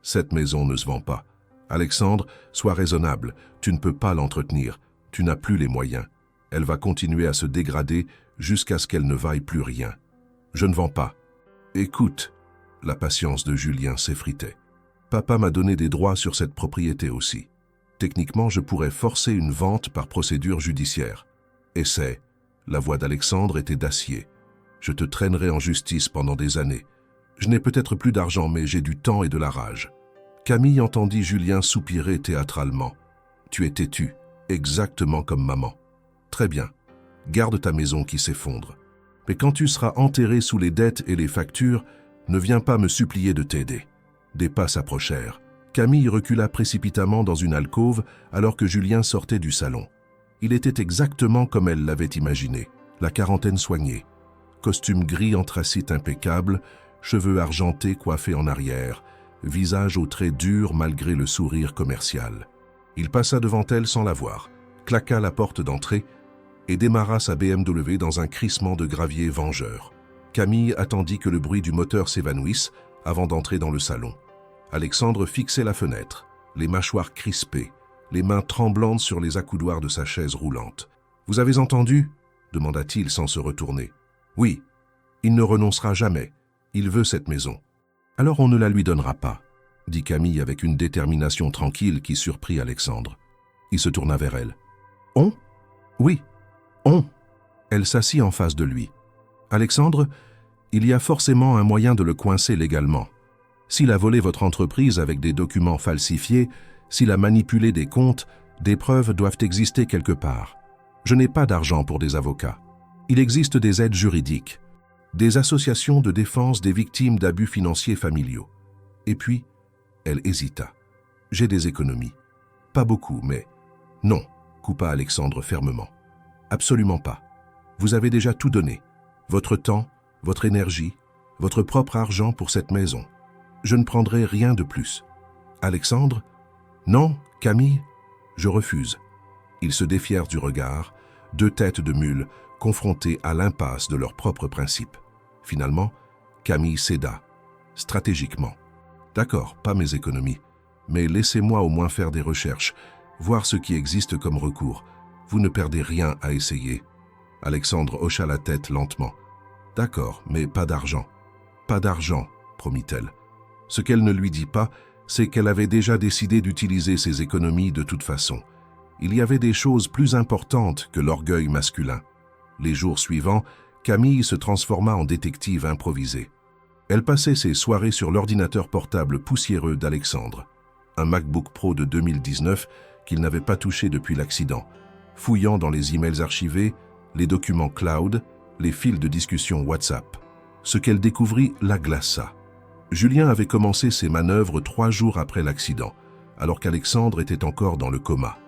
Cette maison ne se vend pas. Alexandre, sois raisonnable, tu ne peux pas l'entretenir, tu n'as plus les moyens. Elle va continuer à se dégrader jusqu'à ce qu'elle ne vaille plus rien. Je ne vends pas. Écoute, la patience de Julien s'effritait. Papa m'a donné des droits sur cette propriété aussi. Techniquement, je pourrais forcer une vente par procédure judiciaire. Essaie. La voix d'Alexandre était d'acier. Je te traînerai en justice pendant des années. Je n'ai peut-être plus d'argent, mais j'ai du temps et de la rage. Camille entendit Julien soupirer théâtralement. Tu es têtu, exactement comme maman. Très bien. Garde ta maison qui s'effondre. Mais quand tu seras enterré sous les dettes et les factures, ne viens pas me supplier de t'aider. Des pas s'approchèrent. Camille recula précipitamment dans une alcôve alors que Julien sortait du salon. Il était exactement comme elle l'avait imaginé, la quarantaine soignée. Costume gris anthracite impeccable, cheveux argentés coiffés en arrière, visage aux traits durs malgré le sourire commercial. Il passa devant elle sans la voir, claqua la porte d'entrée et démarra sa BMW dans un crissement de gravier vengeur. Camille attendit que le bruit du moteur s'évanouisse avant d'entrer dans le salon. Alexandre fixait la fenêtre, les mâchoires crispées, les mains tremblantes sur les accoudoirs de sa chaise roulante. « Vous avez entendu ?» demanda-t-il sans se retourner. « Oui, il ne renoncera jamais. Il veut cette maison. »« Alors on ne la lui donnera pas, » dit Camille avec une détermination tranquille qui surprit Alexandre. Il se tourna vers elle. « On ?»« Oui, on !» Elle s'assit en face de lui. « Alexandre, il y a forcément un moyen de le coincer légalement. S'il a volé votre entreprise avec des documents falsifiés, s'il a manipulé des comptes, des preuves doivent exister quelque part. Je n'ai pas d'argent pour des avocats. Il existe des aides juridiques, des associations de défense des victimes d'abus financiers familiaux. » Et puis, elle hésita. « J'ai des économies. Pas beaucoup, mais... » « Non, » coupa Alexandre fermement. « Absolument pas. Vous avez déjà tout donné. Votre temps, votre énergie, votre propre argent pour cette maison. Je ne prendrai rien de plus. »« Alexandre ? Non, Camille ? Je refuse. » Ils se défièrent du regard, deux têtes de mule confrontées à l'impasse de leurs propres principes. Finalement, Camille céda, stratégiquement. « D'accord, pas mes économies, mais laissez-moi au moins faire des recherches, voir ce qui existe comme recours. Vous ne perdez rien à essayer. » Alexandre hocha la tête lentement. « D'accord, mais pas d'argent. »« Pas d'argent, » promit-elle. Ce qu'elle ne lui dit pas, c'est qu'elle avait déjà décidé d'utiliser ses économies de toute façon. Il y avait des choses plus importantes que l'orgueil masculin. Les jours suivants, Camille se transforma en détective improvisée. Elle passait ses soirées sur l'ordinateur portable poussiéreux d'Alexandre, un MacBook Pro de 2019 qu'il n'avait pas touché depuis l'accident, fouillant dans les emails archivés, les documents cloud, les fils de discussion WhatsApp. Ce qu'elle découvrit la glaça. Julien avait commencé ses manœuvres 3 jours après l'accident, alors qu'Alexandre était encore dans le coma.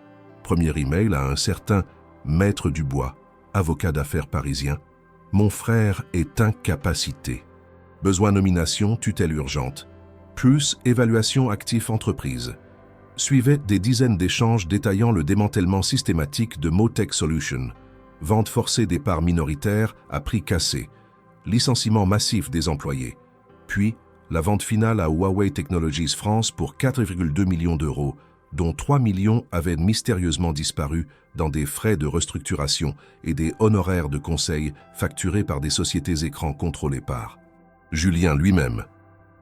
Premier email à un certain Maître Dubois, avocat d'affaires parisien. « Mon frère est incapacité. Besoin nomination, tutelle urgente. Plus évaluation actif entreprise. » Suivaient des dizaines d'échanges détaillant le démantèlement systématique de Motech Solutions, vente forcée des parts minoritaires à prix cassé, licenciement massif des employés, puis la vente finale à Huawei Technologies France pour 4,2 millions d'euros, dont 3 millions avaient mystérieusement disparu dans des frais de restructuration et des honoraires de conseil facturés par des sociétés écrans contrôlées par Julien lui-même.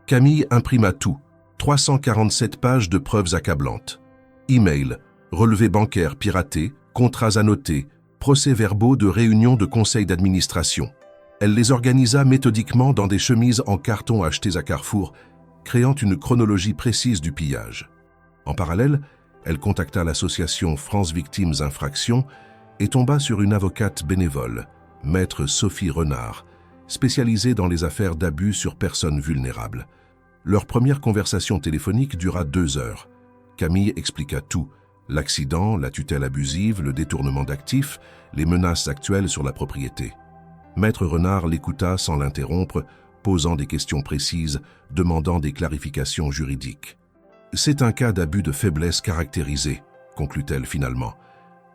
Camille imprima tout, 347 pages de preuves accablantes. Emails, relevés bancaires piratés, contrats annotés, procès-verbaux de réunions de conseil d'administration. Elle les organisa méthodiquement dans des chemises en carton achetées à Carrefour, créant une chronologie précise du pillage. En parallèle, elle contacta l'association France Victimes Infractions et tomba sur une avocate bénévole, maître Sophie Renard, spécialisée dans les affaires d'abus sur personnes vulnérables. Leur première conversation téléphonique dura 2 heures. Camille expliqua tout, l'accident, la tutelle abusive, le détournement d'actifs, les menaces actuelles sur la propriété. Maître Renard l'écouta sans l'interrompre, posant des questions précises, demandant des clarifications juridiques. « C'est un cas d'abus de faiblesse caractérisé », conclut-elle finalement.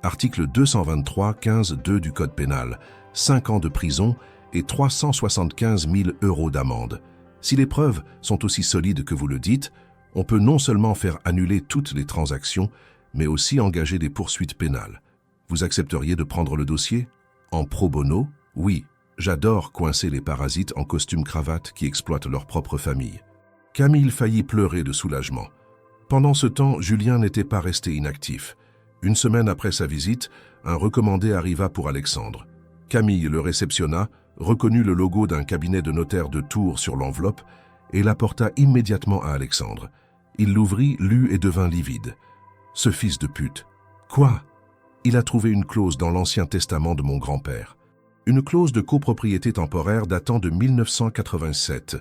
Article 223-15-2 du Code pénal, 5 ans de prison et 375 000 € d'amende. Si les preuves sont aussi solides que vous le dites, on peut non seulement faire annuler toutes les transactions, mais aussi engager des poursuites pénales. Vous accepteriez de prendre le dossier ? En pro bono ? Oui, j'adore coincer les parasites en costume-cravate qui exploitent leur propre famille. Camille faillit pleurer de soulagement. Pendant ce temps, Julien n'était pas resté inactif. 1 semaine après sa visite, un recommandé arriva pour Alexandre. Camille le réceptionna, reconnut le logo d'un cabinet de notaire de Tours sur l'enveloppe et l'apporta immédiatement à Alexandre. Il l'ouvrit, lut et devint livide. Ce fils de pute. Quoi ? Il a trouvé une clause dans l'ancien testament de mon grand-père. Une clause de copropriété temporaire datant de 1987,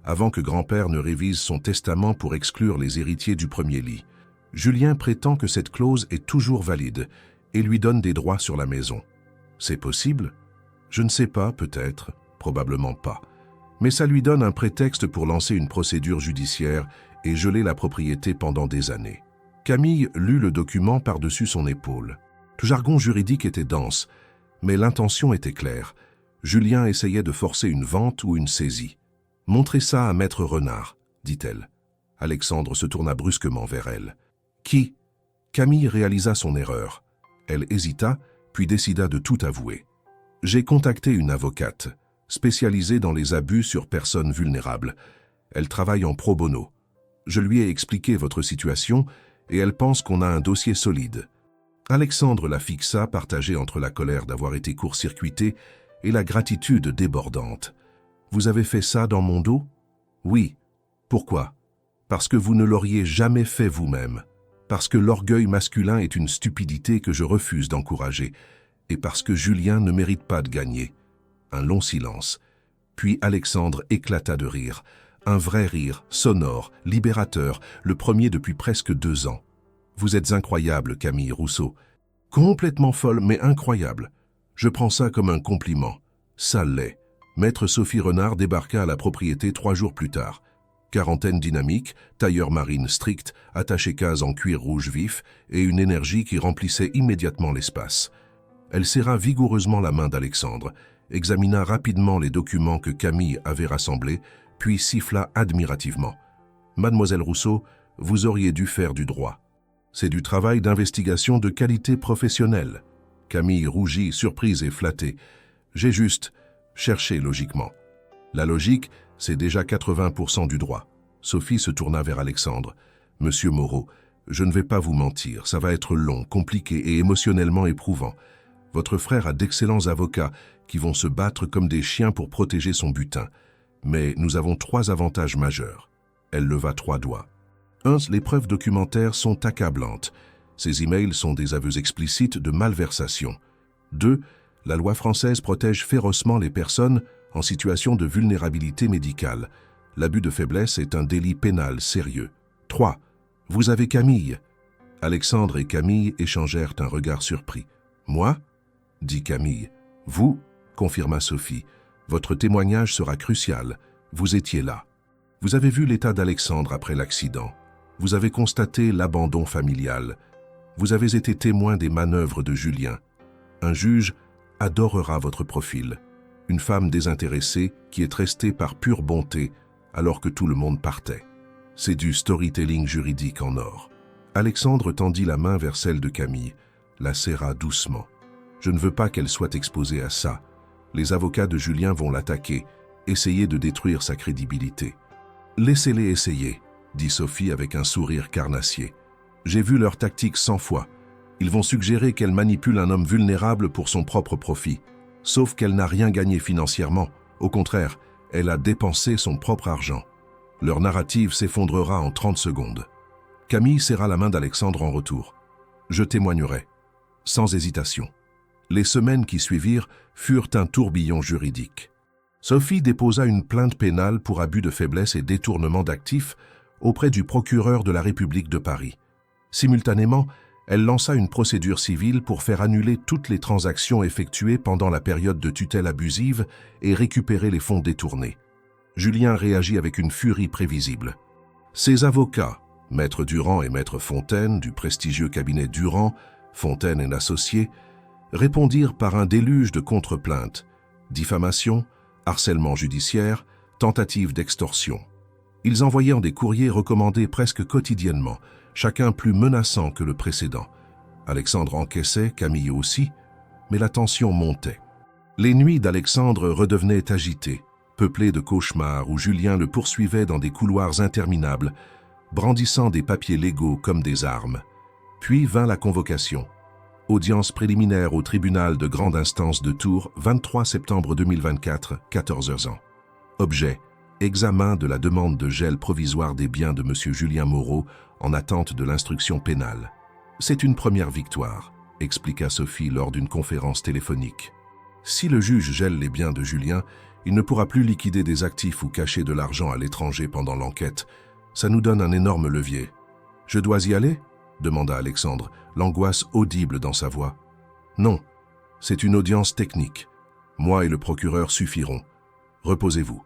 avant que grand-père ne révise son testament pour exclure les héritiers du premier lit. Julien prétend que cette clause est toujours valide et lui donne des droits sur la maison. C'est possible ? Je ne sais pas, peut-être, probablement pas. Mais ça lui donne un prétexte pour lancer une procédure judiciaire et geler la propriété pendant des années. Camille lut le document par-dessus son épaule. Le jargon juridique était dense, mais l'intention était claire. Julien essayait de forcer une vente ou une saisie. « Montrez ça à Maître Renard, » dit-elle. Alexandre se tourna brusquement vers elle. « Qui » Camille réalisa son erreur. Elle hésita, puis décida de tout avouer. « J'ai contacté une avocate, spécialisée dans les abus sur personnes vulnérables. Elle travaille en pro bono. Je lui ai expliqué votre situation et elle pense qu'on a un dossier solide. » Alexandre la fixa, partagé entre la colère d'avoir été court-circuité et la gratitude débordante. « Vous avez fait ça dans mon dos ?»« Oui. Pourquoi ? Parce que vous ne l'auriez jamais fait vous-même. Parce que l'orgueil masculin est une stupidité que je refuse d'encourager. Et parce que Julien ne mérite pas de gagner. » Un long silence. Puis Alexandre éclata de rire. Un vrai rire, sonore, libérateur, le premier depuis presque 2 ans. « Vous êtes incroyable, Camille Rousseau. Complètement folle, mais incroyable. Je prends ça comme un compliment. Ça l'est. » Maître Sophie Renard débarqua à la propriété 3 jours plus tard. Quarantaine dynamique, tailleur marine strict, attaché-case en cuir rouge vif et une énergie qui remplissait immédiatement l'espace. Elle serra vigoureusement la main d'Alexandre, examina rapidement les documents que Camille avait rassemblés, puis siffla admirativement. « Mademoiselle Rousseau, vous auriez dû faire du droit. C'est du travail d'investigation de qualité professionnelle. » Camille rougit, surprise et flattée. « J'ai juste cherché logiquement. » La logique, c'est déjà 80% du droit. Sophie se tourna vers Alexandre. « Monsieur Moreau, je ne vais pas vous mentir, ça va être long, compliqué et émotionnellement éprouvant. Votre frère a d'excellents avocats qui vont se battre comme des chiens pour protéger son butin. Mais nous avons 3 avantages majeurs. » Elle leva 3 doigts. 1. Les preuves documentaires sont accablantes. Ces emails sont des aveux explicites de malversation. 2. La loi française protège férocement les personnes en situation de vulnérabilité médicale. L'abus de faiblesse est un délit pénal sérieux. 3. Vous avez Camille. Alexandre et Camille échangèrent un regard surpris. « Moi ?» dit Camille. « Vous ?» confirma Sophie. « Votre témoignage sera crucial. Vous étiez là. Vous avez vu l'état d'Alexandre après l'accident. Vous avez constaté l'abandon familial. Vous avez été témoin des manœuvres de Julien. Un juge adorera votre profil. Une femme désintéressée qui est restée par pure bonté alors que tout le monde partait. C'est du storytelling juridique en or. » Alexandre tendit la main vers celle de Camille, la serra doucement. « Je ne veux pas qu'elle soit exposée à ça. Les avocats de Julien vont l'attaquer, essayer de détruire sa crédibilité. »« Laissez-les essayer, » dit Sophie avec un sourire carnassier. « J'ai vu leur tactique 100 fois. Ils vont suggérer qu'elle manipule un homme vulnérable pour son propre profit. Sauf qu'elle n'a rien gagné financièrement. Au contraire, elle a dépensé son propre argent. Leur narrative s'effondrera en 30 secondes. » Camille serra la main d'Alexandre en retour. « Je témoignerai. » Sans hésitation. Les semaines qui suivirent furent un tourbillon juridique. Sophie déposa une plainte pénale pour abus de faiblesse et détournement d'actifs auprès du procureur de la République de Paris. Simultanément, elle lança une procédure civile pour faire annuler toutes les transactions effectuées pendant la période de tutelle abusive et récupérer les fonds détournés. Julien réagit avec une furie prévisible. Ses avocats, Maître Durand et Maître Fontaine, du prestigieux cabinet Durand, Fontaine et Associés, répondirent par un déluge de contre-plaintes, diffamation, harcèlement judiciaire, tentative d'extorsion. Ils envoyèrent des courriers recommandés presque quotidiennement, chacun plus menaçant que le précédent. Alexandre encaissait, Camille aussi, mais la tension montait. Les nuits d'Alexandre redevenaient agitées, peuplées de cauchemars où Julien le poursuivait dans des couloirs interminables, brandissant des papiers légaux comme des armes. Puis vint la convocation. Audience préliminaire au tribunal de grande instance de Tours, 23 septembre 2024, 14h. Objet: examen de la demande de gel provisoire des biens de M. Julien Moreau en attente de l'instruction pénale. C'est une première victoire, expliqua Sophie lors d'une conférence téléphonique. Si le juge gèle les biens de Julien, il ne pourra plus liquider des actifs ou cacher de l'argent à l'étranger pendant l'enquête. Ça nous donne un énorme levier. « Je dois y aller ?» demanda Alexandre, l'angoisse audible dans sa voix. « Non, c'est une audience technique. Moi et le procureur suffiront. Reposez-vous.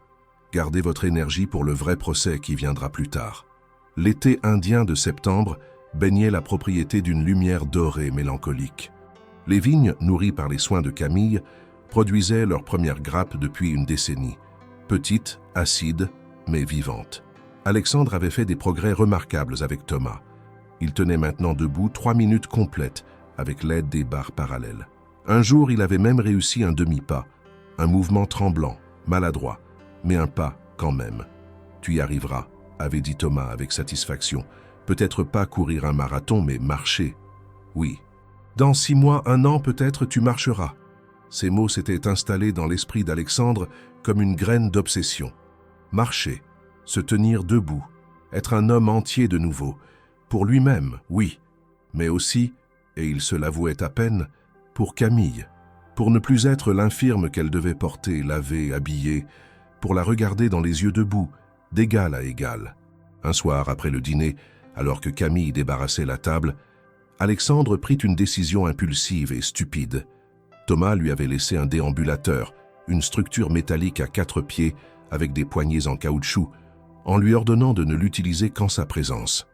Gardez votre énergie pour le vrai procès qui viendra plus tard. » L'été indien de septembre baignait la propriété d'une lumière dorée mélancolique. Les vignes, nourries par les soins de Camille, produisaient leur première grappe depuis une décennie. Petite, acide, mais vivante. Alexandre avait fait des progrès remarquables avec Thomas. Il tenait maintenant debout 3 minutes complètes avec l'aide des barres parallèles. Un jour, il avait même réussi un demi-pas, un mouvement tremblant, maladroit, mais un pas quand même. « Tu y arriveras », avait dit Thomas avec satisfaction. « Peut-être pas courir un marathon, mais marcher. Oui. Dans 6 mois, 1 an peut-être, tu marcheras. » Ces mots s'étaient installés dans l'esprit d'Alexandre comme une graine d'obsession. Marcher, se tenir debout, être un homme entier de nouveau. Pour lui-même, oui, mais aussi, et il se l'avouait à peine, pour Camille, pour ne plus être l'infirme qu'elle devait porter, laver, habiller, pour la regarder dans les yeux debout, d'égal à égal. Un soir, après le dîner, alors que Camille débarrassait la table, Alexandre prit une décision impulsive et stupide. Thomas lui avait laissé un déambulateur, une structure métallique à 4 pieds avec des poignées en caoutchouc, en lui ordonnant de ne l'utiliser qu'en sa présence.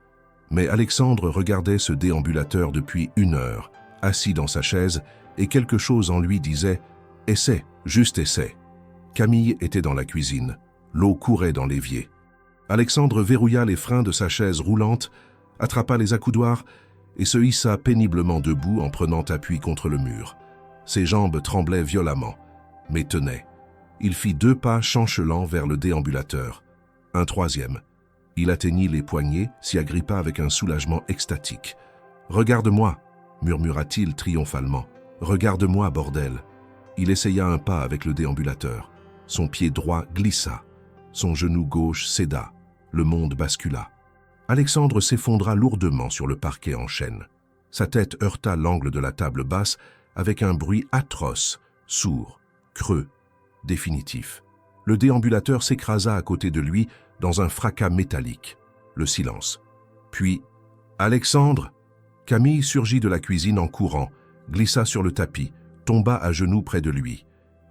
Mais Alexandre regardait ce déambulateur depuis 1 heure, assis dans sa chaise, et quelque chose en lui disait « Essaie, juste essaie ». Camille était dans la cuisine. L'eau courait dans l'évier. Alexandre verrouilla les freins de sa chaise roulante, attrapa les accoudoirs et se hissa péniblement debout en prenant appui contre le mur. Ses jambes tremblaient violemment, mais tenaient. Il fit 2 pas chancelants vers le déambulateur. Un 3e. Il atteignit les poignets, s'y agrippa avec un soulagement extatique. « Regarde-moi » murmura-t-il triomphalement. « Regarde-moi, bordel !» Il essaya un pas avec le déambulateur. Son pied droit glissa. Son genou gauche céda. Le monde bascula. Alexandre s'effondra lourdement sur le parquet en chêne. Sa tête heurta l'angle de la table basse avec un bruit atroce, sourd, creux, définitif. Le déambulateur s'écrasa à côté de lui dans un fracas métallique. Le silence. Puis, « Alexandre !» Camille surgit de la cuisine en courant, glissa sur le tapis, tomba à genoux près de lui.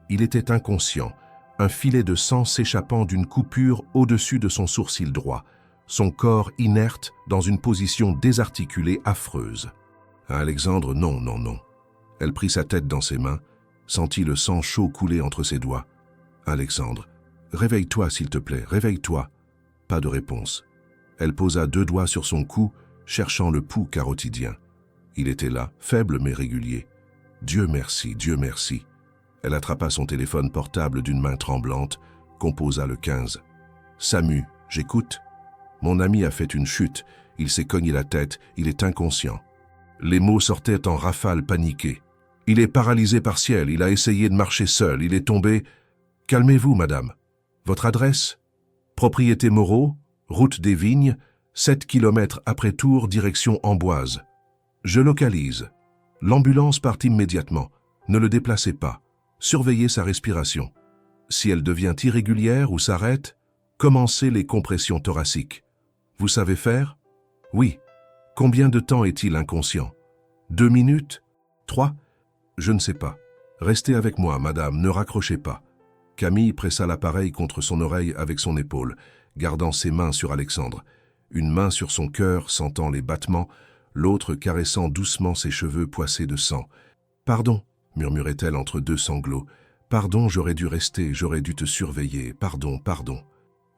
Il était inconscient, un filet de sang s'échappant d'une coupure au-dessus de son sourcil droit, son corps inerte dans une position désarticulée affreuse. À Alexandre, non, non, non. Elle prit sa tête dans ses mains, sentit le sang chaud couler entre ses doigts. « Alexandre, réveille-toi s'il te plaît, réveille-toi. » Pas de réponse. Elle posa 2 doigts sur son cou, cherchant le pouls carotidien. Il était là, faible mais régulier. Dieu merci, Dieu merci. Elle attrapa son téléphone portable d'une main tremblante, composa le 15. Samu, j'écoute. Mon ami a fait une chute, il s'est cogné la tête, il est inconscient. Les mots sortaient en rafales paniquées. Il est paralysé partiel, il a essayé de marcher seul, il est tombé... Calmez-vous, madame. Votre adresse? Propriété Moreau, route des Vignes, 7 km après Tours, direction Amboise. Je localise. L'ambulance part immédiatement. Ne le déplacez pas. Surveillez sa respiration. Si elle devient irrégulière ou s'arrête, commencez les compressions thoraciques. Vous savez faire? Oui. Combien de temps est-il inconscient? 2 minutes? 3? Je ne sais pas. Restez avec moi, madame, ne raccrochez pas. Camille pressa l'appareil contre son oreille avec son épaule, gardant ses mains sur Alexandre. Une main sur son cœur, sentant les battements, l'autre caressant doucement ses cheveux poissés de sang. « Pardon » murmurait-elle entre 2 sanglots. « Pardon, j'aurais dû rester, j'aurais dû te surveiller. Pardon, pardon. »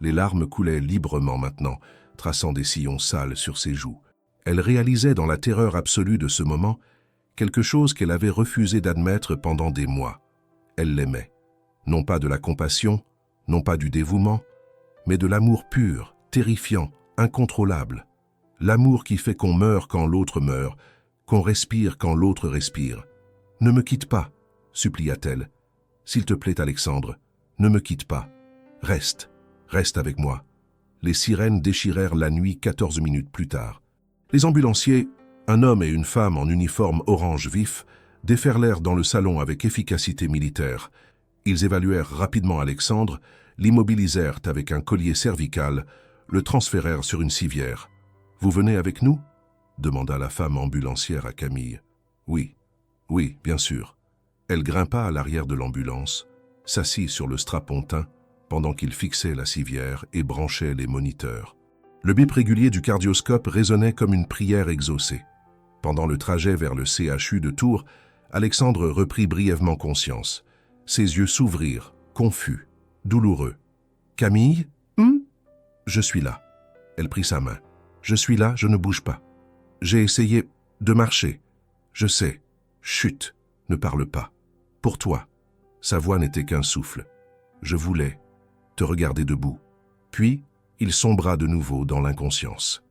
Les larmes coulaient librement maintenant, traçant des sillons sales sur ses joues. Elle réalisait dans la terreur absolue de ce moment quelque chose qu'elle avait refusé d'admettre pendant des mois. Elle l'aimait. Non pas de la compassion, non pas du dévouement, mais de l'amour pur, terrifiant, incontrôlable. L'amour qui fait qu'on meurt quand l'autre meurt, qu'on respire quand l'autre respire. « Ne me quitte pas » supplia-t-elle. « S'il te plaît, Alexandre, ne me quitte pas. Reste, reste avec moi. » Les sirènes déchirèrent la nuit 14 minutes plus tard. Les ambulanciers, un homme et une femme en uniforme orange vif, déferlèrent dans le salon avec efficacité militaire. Ils évaluèrent rapidement Alexandre, l'immobilisèrent avec un collier cervical, le transférèrent sur une civière. « Vous venez avec nous » demanda la femme ambulancière à Camille. « Oui, oui, bien sûr. » Elle grimpa à l'arrière de l'ambulance, s'assit sur le strapontin pendant qu'il fixait la civière et branchait les moniteurs. Le bip régulier du cardioscope résonnait comme une prière exaucée. Pendant le trajet vers le CHU de Tours, Alexandre reprit brièvement conscience. Ses yeux s'ouvrirent, confus, douloureux. « Camille ?»« Je suis là. » Elle prit sa main. « Je suis là, je ne bouge pas. J'ai essayé de marcher. Je sais. Chut, ne parle pas. Pour toi. » Sa voix n'était qu'un souffle. « Je voulais te regarder debout. » Puis, il sombra de nouveau dans l'inconscience.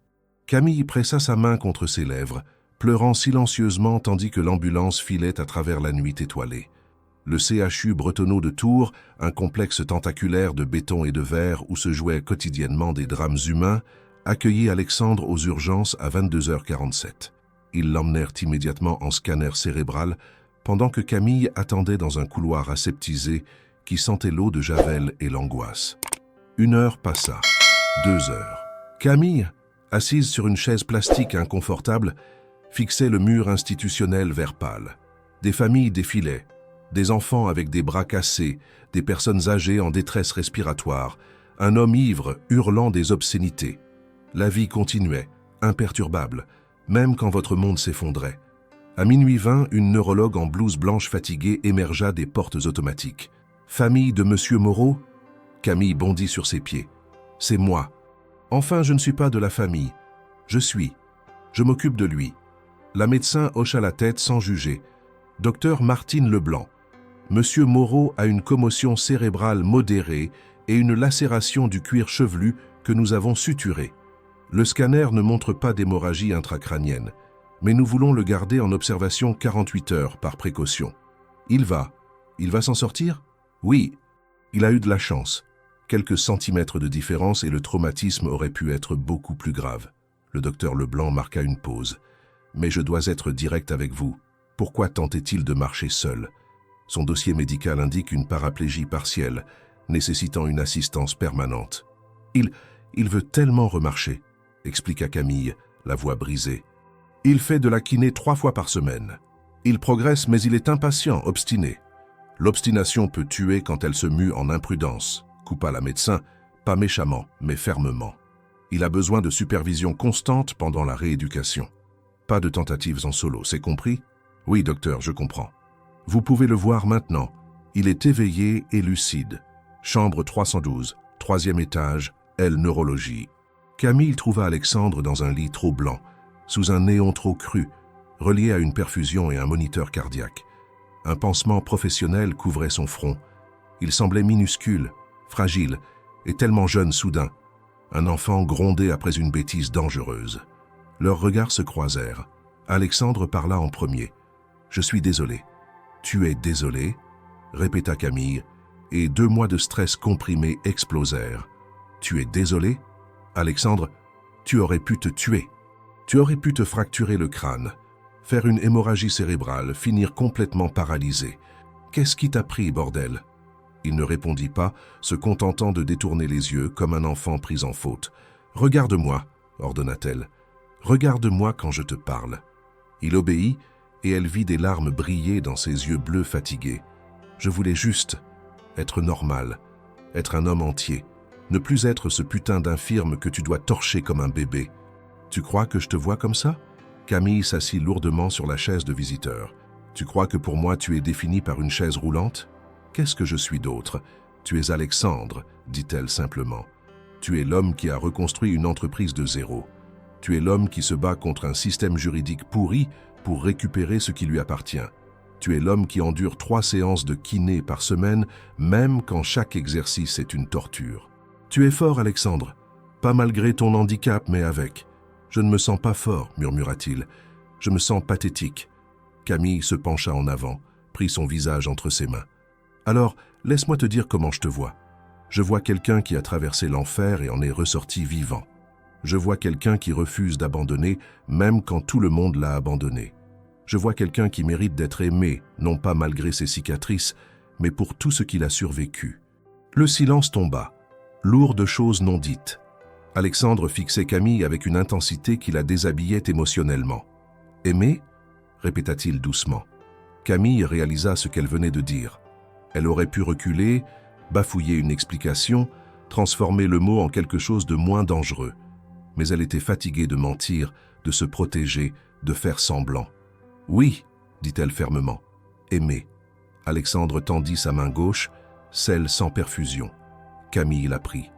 Camille pressa sa main contre ses lèvres, pleurant silencieusement tandis que l'ambulance filait à travers la nuit étoilée. Le CHU Bretonneau de Tours, un complexe tentaculaire de béton et de verre où se jouaient quotidiennement des drames humains, accueillit Alexandre aux urgences à 22h47. Ils l'emmenèrent immédiatement en scanner cérébral, pendant que Camille attendait dans un couloir aseptisé qui sentait l'eau de Javel et l'angoisse. 1 heure passa, 2 heures. Camille, assise sur une chaise plastique inconfortable, fixait le mur institutionnel vert pâle. Des familles défilaient, des enfants avec des bras cassés, des personnes âgées en détresse respiratoire, un homme ivre hurlant des obscénités. La vie continuait, imperturbable, même quand votre monde s'effondrait. À minuit 20, une neurologue en blouse blanche fatiguée émergea des portes automatiques. « Famille de Monsieur Moreau ?» Camille bondit sur ses pieds. « C'est moi. Enfin, je ne suis pas de la famille. Je suis. Je m'occupe de lui. » La médecin hocha la tête sans juger. « Docteur Martine Leblanc. Monsieur Moreau a une commotion cérébrale modérée et une lacération du cuir chevelu que nous avons suturé. Le scanner ne montre pas d'hémorragie intracrânienne, mais nous voulons le garder en observation 48 heures par précaution. Il va s'en sortir? Oui, il a eu de la chance. Quelques centimètres de différence et le traumatisme aurait pu être beaucoup plus grave. » Le docteur Leblanc marqua une pause. « Mais je dois être direct avec vous. Pourquoi tentait-il de marcher seul? Son dossier médical indique une paraplégie partielle, nécessitant une assistance permanente. Il veut tellement remarcher, expliqua Camille, la voix brisée. Il fait de la kiné 3 fois par semaine. Il progresse, mais il est impatient, obstiné. L'obstination peut tuer quand elle se mue en imprudence, coupa la médecin, pas méchamment, mais fermement. Il a besoin de supervision constante pendant la rééducation. Pas de tentatives en solo, c'est compris? Oui, docteur, je comprends. Vous pouvez le voir maintenant. Il est éveillé et lucide. Chambre 312, 3e étage, aile neurologie. Camille trouva Alexandre dans un lit trop blanc, sous un néon trop cru, relié à une perfusion et un moniteur cardiaque. Un pansement professionnel couvrait son front. Il semblait minuscule, fragile et tellement jeune soudain. Un enfant grondé après une bêtise dangereuse. Leurs regards se croisèrent. Alexandre parla en premier. « Je suis désolé. »« Tu es désolé ?» répéta Camille, et 2 mois de stress comprimé explosèrent. « Tu es désolé ?» Alexandre, tu aurais pu te tuer. Tu aurais pu te fracturer le crâne, faire une hémorragie cérébrale, finir complètement paralysé. Qu'est-ce qui t'a pris, bordel? Il ne répondit pas, se contentant de détourner les yeux comme un enfant pris en faute. « Regarde-moi, » ordonna-t-elle. « Regarde-moi quand je te parle. » Il obéit, et elle vit des larmes briller dans ses yeux bleus fatigués. « Je voulais juste être normal, être un homme entier, ne plus être ce putain d'infirme que tu dois torcher comme un bébé. Tu crois que je te vois comme ça ?» Camille s'assit lourdement sur la chaise de visiteur. « Tu crois que pour moi tu es défini par une chaise roulante? Qu'est-ce que je suis d'autre? Tu es Alexandre, dit-elle simplement. Tu es l'homme qui a reconstruit une entreprise de zéro. Tu es l'homme qui se bat contre un système juridique pourri pour récupérer ce qui lui appartient. Tu es l'homme qui endure 3 séances de kiné par semaine, même quand chaque exercice est une torture. Tu es fort, Alexandre. Pas malgré ton handicap, mais avec. Je ne me sens pas fort, murmura-t-il. Je me sens pathétique. » Camille se pencha en avant, prit son visage entre ses mains. « Alors, laisse-moi te dire comment je te vois. Je vois quelqu'un qui a traversé l'enfer et en est ressorti vivant. Je vois quelqu'un qui refuse d'abandonner, même quand tout le monde l'a abandonné. Je vois quelqu'un qui mérite d'être aimé, non pas malgré ses cicatrices, mais pour tout ce qu'il a survécu. » Le silence tomba, lourd de choses non dites. Alexandre fixait Camille avec une intensité qui la déshabillait émotionnellement. « Aimer ?» répéta-t-il doucement. Camille réalisa ce qu'elle venait de dire. Elle aurait pu reculer, bafouiller une explication, transformer le mot en quelque chose de moins dangereux. Mais elle était fatiguée de mentir, de se protéger, de faire semblant. « Oui, dit-elle fermement, aimer. » Alexandre tendit sa main gauche, celle sans perfusion. Camille la prit.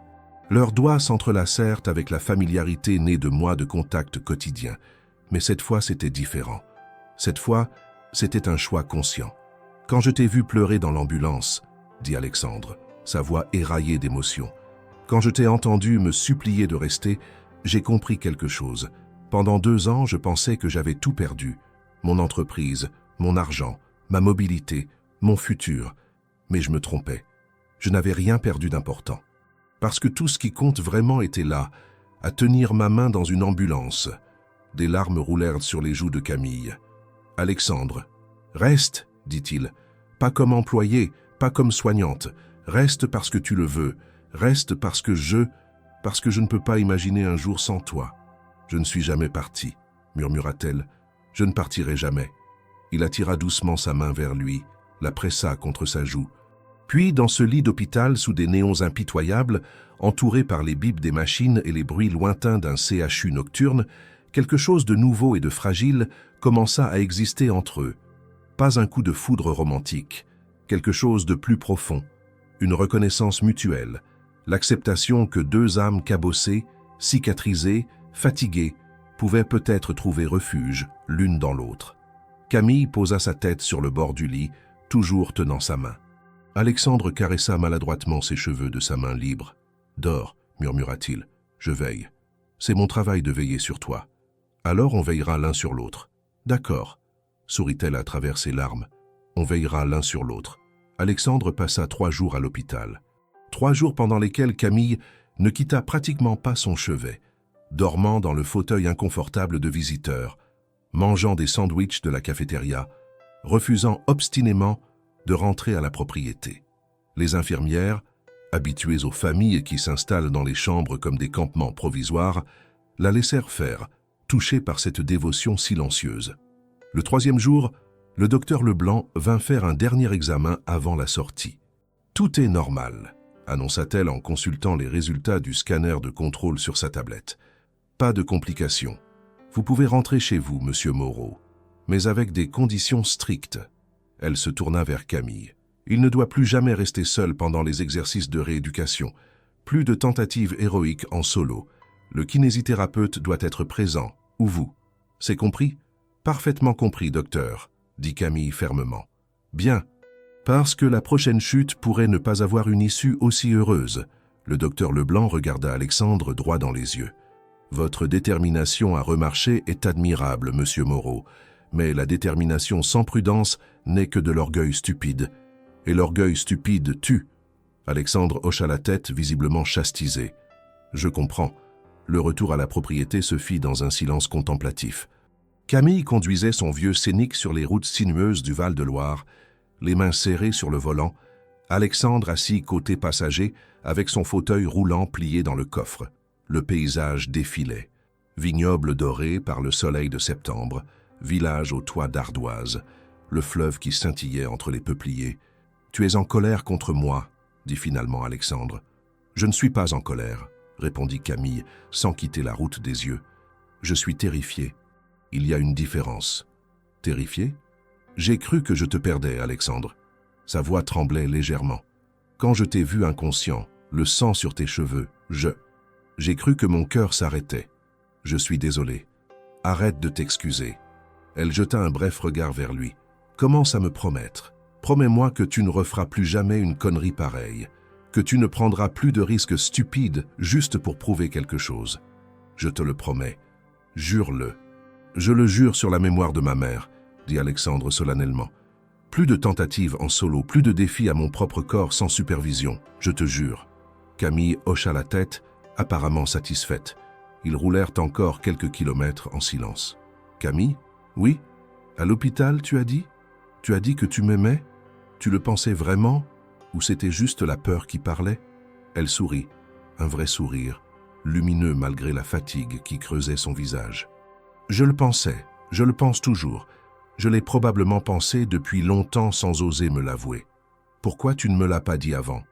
Leurs doigts s'entrelacèrent avec la familiarité née de mois de contact quotidien. Mais cette fois, c'était différent. Cette fois, c'était un choix conscient. « Quand je t'ai vu pleurer dans l'ambulance, » dit Alexandre, sa voix éraillée d'émotion. « Quand je t'ai entendu me supplier de rester, j'ai compris quelque chose. Pendant 2 ans, je pensais que j'avais tout perdu. Mon entreprise, mon argent, ma mobilité, mon futur. Mais je me trompais. Je n'avais rien perdu d'important. Parce que tout ce qui compte vraiment était là, à tenir ma main dans une ambulance. » Des larmes roulèrent sur les joues de Camille. « Alexandre, reste, dit-il. Pas comme employée, pas comme soignante. Reste parce que tu le veux. Reste parce que je ne peux pas imaginer un jour sans toi. Je ne suis jamais partie, murmura-t-elle. Je ne partirai jamais. » Il attira doucement sa main vers lui, la pressa contre sa joue. Puis, dans ce lit d'hôpital sous des néons impitoyables, entouré par les bips des machines et les bruits lointains d'un CHU nocturne, quelque chose de nouveau et de fragile commença à exister entre eux. Pas un coup de foudre romantique, quelque chose de plus profond, une reconnaissance mutuelle, l'acceptation que 2 âmes cabossées, cicatrisées, fatiguées, pouvaient peut-être trouver refuge l'une dans l'autre. Camille posa sa tête sur le bord du lit, toujours tenant sa main. Alexandre caressa maladroitement ses cheveux de sa main libre. « Dors, murmura-t-il, je veille. C'est mon travail de veiller sur toi. Alors on veillera l'un sur l'autre. »« D'accord, » sourit-elle à travers ses larmes. « On veillera l'un sur l'autre. » Alexandre passa 3 jours à l'hôpital. 3 jours pendant lesquels Camille ne quitta pratiquement pas son chevet, dormant dans le fauteuil inconfortable de visiteur, mangeant des sandwichs de la cafétéria, refusant obstinément de rentrer à la propriété. Les infirmières, habituées aux familles qui s'installent dans les chambres comme des campements provisoires, la laissèrent faire, touchée par cette dévotion silencieuse. Le 3e jour, le docteur Leblanc vint faire un dernier examen avant la sortie. « Tout est normal », annonça-t-elle en consultant les résultats du scanner de contrôle sur sa tablette. « Pas de complications. Vous pouvez rentrer chez vous, monsieur Moreau, mais avec des conditions strictes. » Elle se tourna vers Camille. « Il ne doit plus jamais rester seul pendant les exercices de rééducation. Plus de tentatives héroïques en solo. Le kinésithérapeute doit être présent, ou vous. C'est compris ? » « Parfaitement compris, docteur, » dit Camille fermement. « Bien, parce que la prochaine chute pourrait ne pas avoir une issue aussi heureuse. » Le docteur Leblanc regarda Alexandre droit dans les yeux. « Votre détermination à remarcher est admirable, monsieur Moreau, mais la détermination sans prudence n'est que de l'orgueil stupide. Et l'orgueil stupide tue. » Alexandre hocha la tête, visiblement chastisé. « Je comprends. » Le retour à la propriété se fit dans un silence contemplatif. Camille conduisait son vieux Scénic sur les routes sinueuses du Val-de-Loire, les mains serrées sur le volant, Alexandre assis côté passager avec son fauteuil roulant plié dans le coffre. Le paysage défilait. Vignobles dorés par le soleil de septembre, village aux toits d'ardoise, le fleuve qui scintillait entre les peupliers. « Tu es en colère contre moi » dit finalement Alexandre. « Je ne suis pas en colère » répondit Camille sans quitter la route des yeux. « Je suis terrifié. Il y a une différence. » « Terrifié ? J'ai cru que je te perdais, Alexandre. » Sa voix tremblait légèrement. « Quand je t'ai vu inconscient, le sang sur tes cheveux, j'ai cru que mon cœur s'arrêtait. Je suis désolé. Arrête de t'excuser. » Elle jeta un bref regard vers lui. « Commence à me promettre. Promets-moi que tu ne referas plus jamais une connerie pareille, que tu ne prendras plus de risques stupides juste pour prouver quelque chose. Je te le promets. Jure-le. » « Je le jure sur la mémoire de ma mère, » dit Alexandre solennellement. « Plus de tentatives en solo, plus de défis à mon propre corps sans supervision, je te jure. » Camille hocha la tête, apparemment satisfaite. Ils roulèrent encore quelques kilomètres en silence. « Camille ? Oui ? À l'hôpital, tu as dit ? Tu as dit que tu m'aimais ? Tu le pensais vraiment ? Ou c'était juste la peur qui parlait ?» Elle sourit, un vrai sourire, lumineux malgré la fatigue qui creusait son visage. « Je le pensais, je le pense toujours. Je l'ai probablement pensé depuis longtemps sans oser me l'avouer. Pourquoi tu ne me l'as pas dit avant ?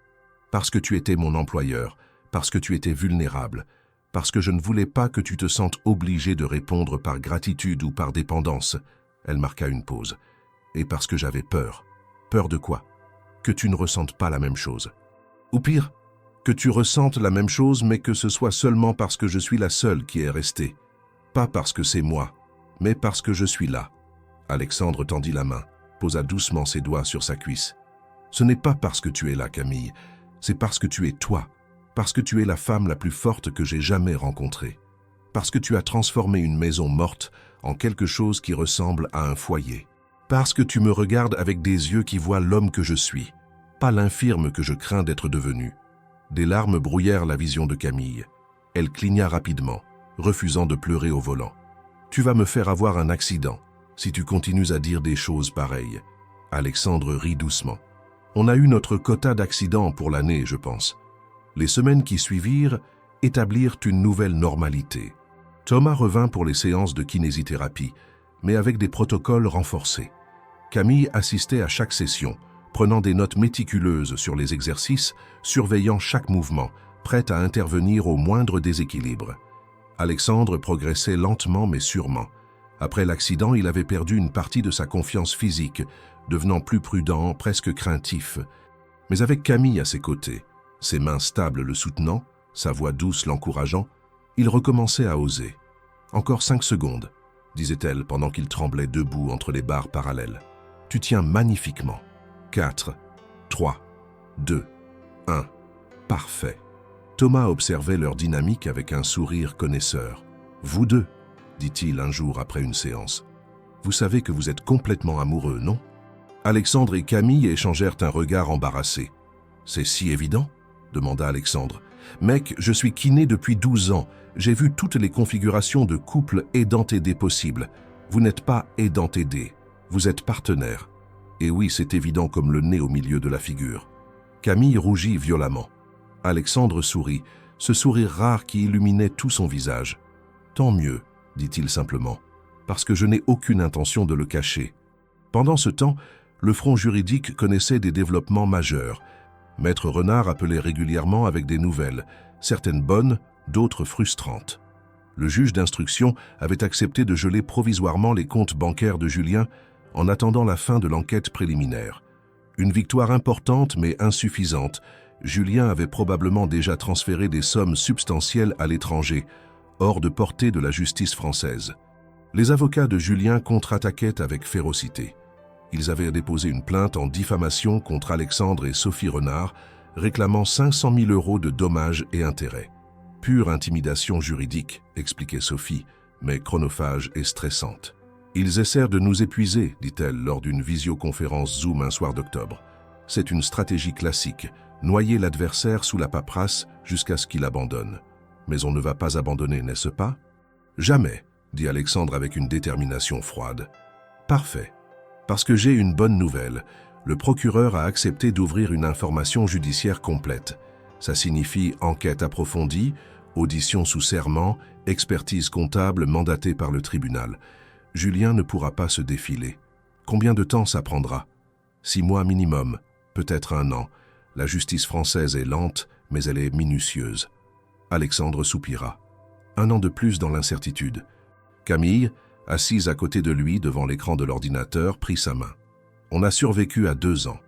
Parce que tu étais mon employeur, parce que tu étais vulnérable, parce que je ne voulais pas que tu te sentes obligé de répondre par gratitude ou par dépendance. » Elle marqua une pause. « Et parce que j'avais peur. Peur de quoi? Que tu ne ressentes pas la même chose. Ou pire, que tu ressentes la même chose mais que ce soit seulement parce que je suis la seule qui est restée. Pas parce que c'est moi, mais parce que je suis là. Alexandre tendit la main, posa doucement ses doigts sur sa cuisse. Ce n'est pas parce que tu es là, Camille, c'est parce que tu es toi, parce que tu es la femme la plus forte que j'ai jamais rencontrée, parce que tu as transformé une maison morte en quelque chose qui ressemble à un foyer, parce que tu me regardes avec des yeux qui voient l'homme que je suis, pas l'infirme que je crains d'être devenu. Des larmes brouillèrent la vision de Camille. Elle cligna rapidement, refusant de pleurer au volant. « Tu vas me faire avoir un accident si tu continues à dire des choses pareilles. » Alexandre rit doucement. « On a eu notre quota d'accidents pour l'année, je pense. » Les semaines qui suivirent établirent une nouvelle normalité. Thomas revint pour les séances de kinésithérapie, mais avec des protocoles renforcés. Camille assistait à chaque session, prenant des notes méticuleuses sur les exercices, surveillant chaque mouvement, prête à intervenir au moindre déséquilibre. Alexandre progressait lentement mais sûrement. Après l'accident, il avait perdu une partie de sa confiance physique, devenant plus prudent, presque craintif. Mais avec Camille à ses côtés, ses mains stables le soutenant, sa voix douce l'encourageant, il recommençait à oser. « Encore 5 secondes, disait-elle pendant qu'il tremblait debout entre les barres parallèles. « Tu tiens magnifiquement. 4, 3, 2, 1. Parfait. » Thomas observait leur dynamique avec un sourire connaisseur. « Vous deux, dit-il un jour après une séance. Vous savez que vous êtes complètement amoureux, non? » Alexandre et Camille échangèrent un regard embarrassé. « C'est si évident ?» demanda Alexandre. « Mec, je suis kiné depuis 12 ans. J'ai vu toutes les configurations de couple aidant-aidé possibles. Vous n'êtes pas aidant-aidé, vous êtes partenaire. Et oui, c'est évident comme le nez au milieu de la figure. » Camille rougit violemment. Alexandre sourit, ce sourire rare qui illuminait tout son visage. « Tant mieux, dit-il simplement, parce que je n'ai aucune intention de le cacher. » Pendant ce temps, le front juridique connaissait des développements majeurs. Maître Renard appelait régulièrement avec des nouvelles, certaines bonnes, d'autres frustrantes. Le juge d'instruction avait accepté de geler provisoirement les comptes bancaires de Julien en attendant la fin de l'enquête préliminaire. Une victoire importante mais insuffisante. Julien avait probablement déjà transféré des sommes substantielles à l'étranger, hors de portée de la justice française. Les avocats de Julien contre-attaquaient avec férocité. Ils avaient déposé une plainte en diffamation contre Alexandre et Sophie Renard, réclamant 500 000 € de dommages et intérêts. Pure intimidation juridique, expliquait Sophie, mais chronophage et stressante. Ils essayent de nous épuiser, dit-elle lors d'une visioconférence Zoom un soir d'octobre. C'est une stratégie classique, noyer l'adversaire sous la paperasse jusqu'à ce qu'il abandonne. Mais on ne va pas abandonner, n'est-ce pas? Jamais, dit Alexandre avec une détermination froide. Parfait. Parce que j'ai une bonne nouvelle. Le procureur a accepté d'ouvrir une information judiciaire complète. Ça signifie enquête approfondie, audition sous serment, expertise comptable mandatée par le tribunal. Julien ne pourra pas se défiler. Combien de temps ça prendra? 6 mois minimum, peut-être 1 an. La justice française est lente, mais elle est minutieuse. Alexandre soupira. 1 an de plus dans l'incertitude. Camille, assise à côté de lui devant l'écran de l'ordinateur, prit sa main. On a survécu à 2 ans.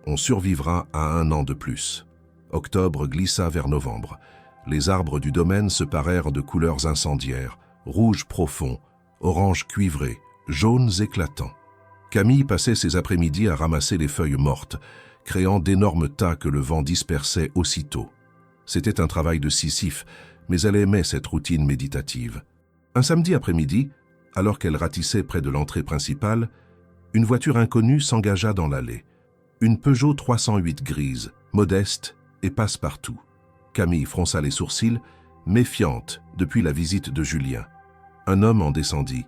On survivra à 1 an de plus. Octobre glissa vers novembre. Les arbres du domaine se parèrent de couleurs incendiaires, rouge profond, orange cuivré, jaunes éclatants. Camille passait ses après-midi à ramasser les feuilles mortes, créant d'énormes tas que le vent dispersait aussitôt. C'était un travail de Sisyphe, mais elle aimait cette routine méditative. Un samedi après-midi, alors qu'elle ratissait près de l'entrée principale, une voiture inconnue s'engagea dans l'allée. Une Peugeot 308 grise, modeste et passe-partout. Camille fronça les sourcils, méfiante depuis la visite de Julien. Un homme en descendit.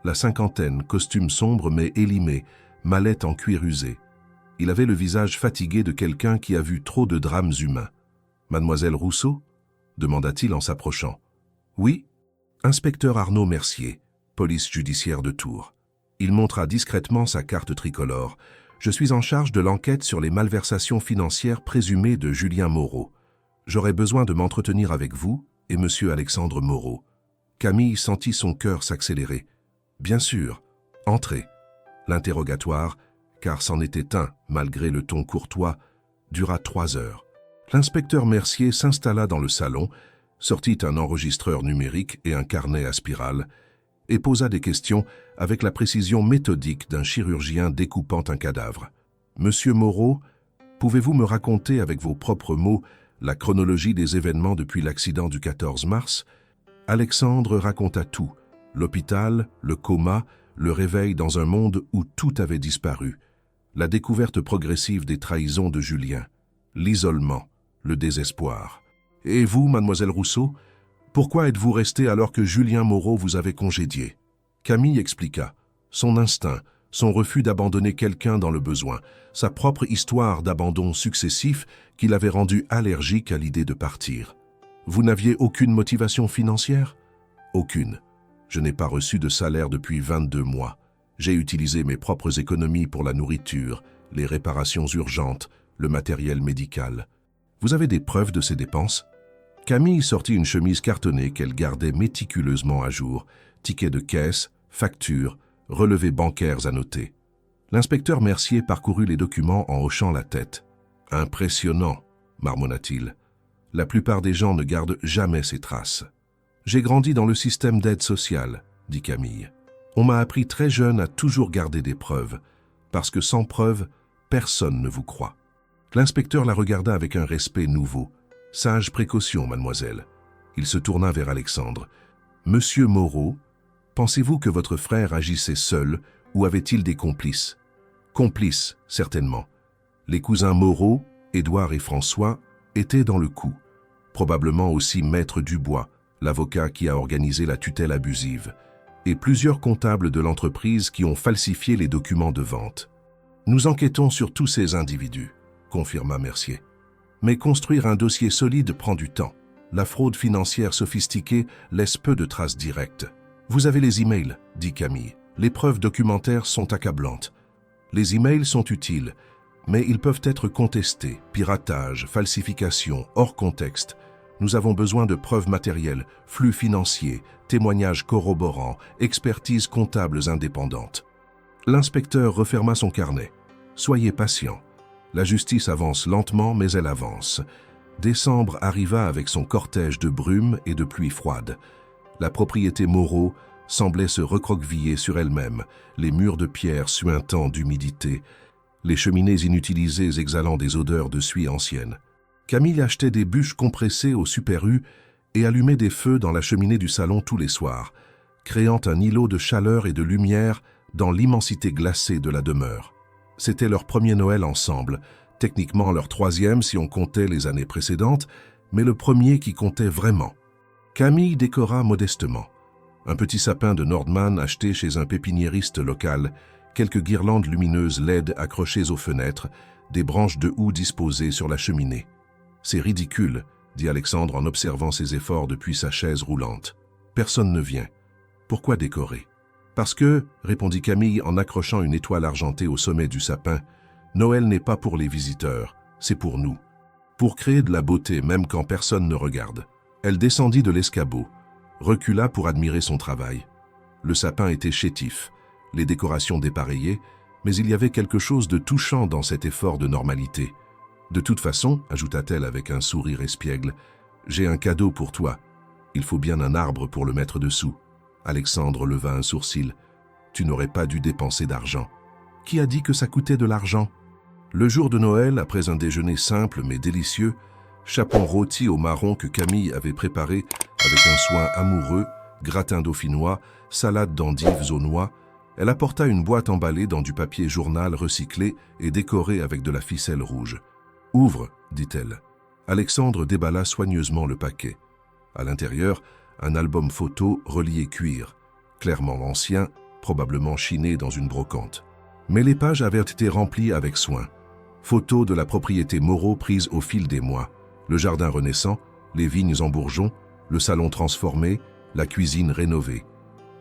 La cinquantaine, costume sombre mais élimé, mallette en cuir usé. Il avait le visage fatigué de quelqu'un qui a vu trop de drames humains. « Mademoiselle Rousseau ?» demanda-t-il en s'approchant. « Oui, inspecteur Arnaud Mercier, police judiciaire de Tours. » Il montra discrètement sa carte tricolore. « Je suis en charge de l'enquête sur les malversations financières présumées de Julien Moreau. J'aurais besoin de m'entretenir avec vous et monsieur Alexandre Moreau. » Camille sentit son cœur s'accélérer. « Bien sûr, entrez. » L'interrogatoire, car c'en était un, malgré le ton courtois, dura 3 heures. L'inspecteur Mercier s'installa dans le salon, sortit un enregistreur numérique et un carnet à spirale, et posa des questions avec la précision méthodique d'un chirurgien découpant un cadavre. « Monsieur Moreau, pouvez-vous me raconter avec vos propres mots la chronologie des événements depuis l'accident du 14 mars ?» Alexandre raconta tout, l'hôpital, le coma, le réveil dans un monde où tout avait disparu, la découverte progressive des trahisons de Julien, l'isolement, le désespoir. « Et vous, mademoiselle Rousseau, pourquoi êtes-vous restée alors que Julien Moreau vous avait congédié ?» Camille expliqua. Son instinct, son refus d'abandonner quelqu'un dans le besoin, sa propre histoire d'abandon successif qui l'avait rendu allergique à l'idée de partir. « Vous n'aviez aucune motivation financière ?»« Aucune. Je n'ai pas reçu de salaire depuis 22 mois. J'ai utilisé mes propres économies pour la nourriture, les réparations urgentes, le matériel médical. Vous avez des preuves de ces dépenses ?» Camille sortit une chemise cartonnée qu'elle gardait méticuleusement à jour, tickets de caisse, factures, relevés bancaires à noter. L'inspecteur Mercier parcourut les documents en hochant la tête. « Impressionnant, marmonna-t-il. La plupart des gens ne gardent jamais ces traces. »« J'ai grandi dans le système d'aide sociale, » dit Camille. « On m'a appris très jeune à toujours garder des preuves, parce que sans preuves, personne ne vous croit. » L'inspecteur la regarda avec un respect nouveau. « Sage précaution, mademoiselle. » Il se tourna vers Alexandre. « Monsieur Moreau, pensez-vous que votre frère agissait seul ou avait-il des complices ?»« Complices, certainement. Les cousins Moreau, Édouard et François, étaient dans le coup. Probablement aussi Maître Dubois, l'avocat qui a organisé la tutelle abusive, et plusieurs comptables de l'entreprise qui ont falsifié les documents de vente. Nous enquêtons sur tous ces individus, confirma Mercier. Mais construire un dossier solide prend du temps. La fraude financière sophistiquée laisse peu de traces directes. Vous avez les emails, dit Camille. Les preuves documentaires sont accablantes. Les emails sont utiles, mais ils peuvent être contestés. Piratage, falsification, hors contexte. Nous avons besoin de preuves matérielles, flux financiers, témoignages corroborants, expertises comptables indépendantes. L'inspecteur referma son carnet. Soyez patient. La justice avance lentement, mais elle avance. Décembre arriva avec son cortège de brume et de pluie froide. La propriété Moreau semblait se recroqueviller sur elle-même, les murs de pierre suintant d'humidité, les cheminées inutilisées exhalant des odeurs de suie ancienne. Camille achetait des bûches compressées au Super U et allumait des feux dans la cheminée du salon tous les soirs, créant un îlot de chaleur et de lumière dans l'immensité glacée de la demeure. C'était leur premier Noël ensemble, techniquement leur 3e si on comptait les années précédentes, mais le premier qui comptait vraiment. Camille décora modestement. Un petit sapin de Nordmann acheté chez un pépiniériste local, quelques guirlandes lumineuses LED accrochées aux fenêtres, des branches de houx disposées sur la cheminée. « C'est ridicule, » dit Alexandre en observant ses efforts depuis sa chaise roulante. « Personne ne vient. Pourquoi décorer ?»« Parce que, » répondit Camille en accrochant une étoile argentée au sommet du sapin, « Noël n'est pas pour les visiteurs, c'est pour nous. Pour créer de la beauté même quand personne ne regarde. » Elle descendit de l'escabeau, recula pour admirer son travail. Le sapin était chétif, les décorations dépareillées, mais il y avait quelque chose de touchant dans cet effort de normalité. « De toute façon, » ajouta-t-elle avec un sourire espiègle, « j'ai un cadeau pour toi. Il faut bien un arbre pour le mettre dessous. » Alexandre leva un sourcil. « Tu n'aurais pas dû dépenser d'argent. »« Qui a dit que ça coûtait de l'argent ?» Le jour de Noël, après un déjeuner simple mais délicieux, chapon rôti au marron que Camille avait préparé avec un soin amoureux, gratin dauphinois, salade d'endives aux noix, elle apporta une boîte emballée dans du papier journal recyclé et décorée avec de la ficelle rouge. « Ouvre, dit-elle. » Alexandre déballa soigneusement le paquet. À l'intérieur, un album photo relié cuir, clairement ancien, probablement chiné dans une brocante. Mais les pages avaient été remplies avec soin. Photos de la propriété Moreau prises au fil des mois, le jardin renaissant, les vignes en bourgeon, le salon transformé, la cuisine rénovée.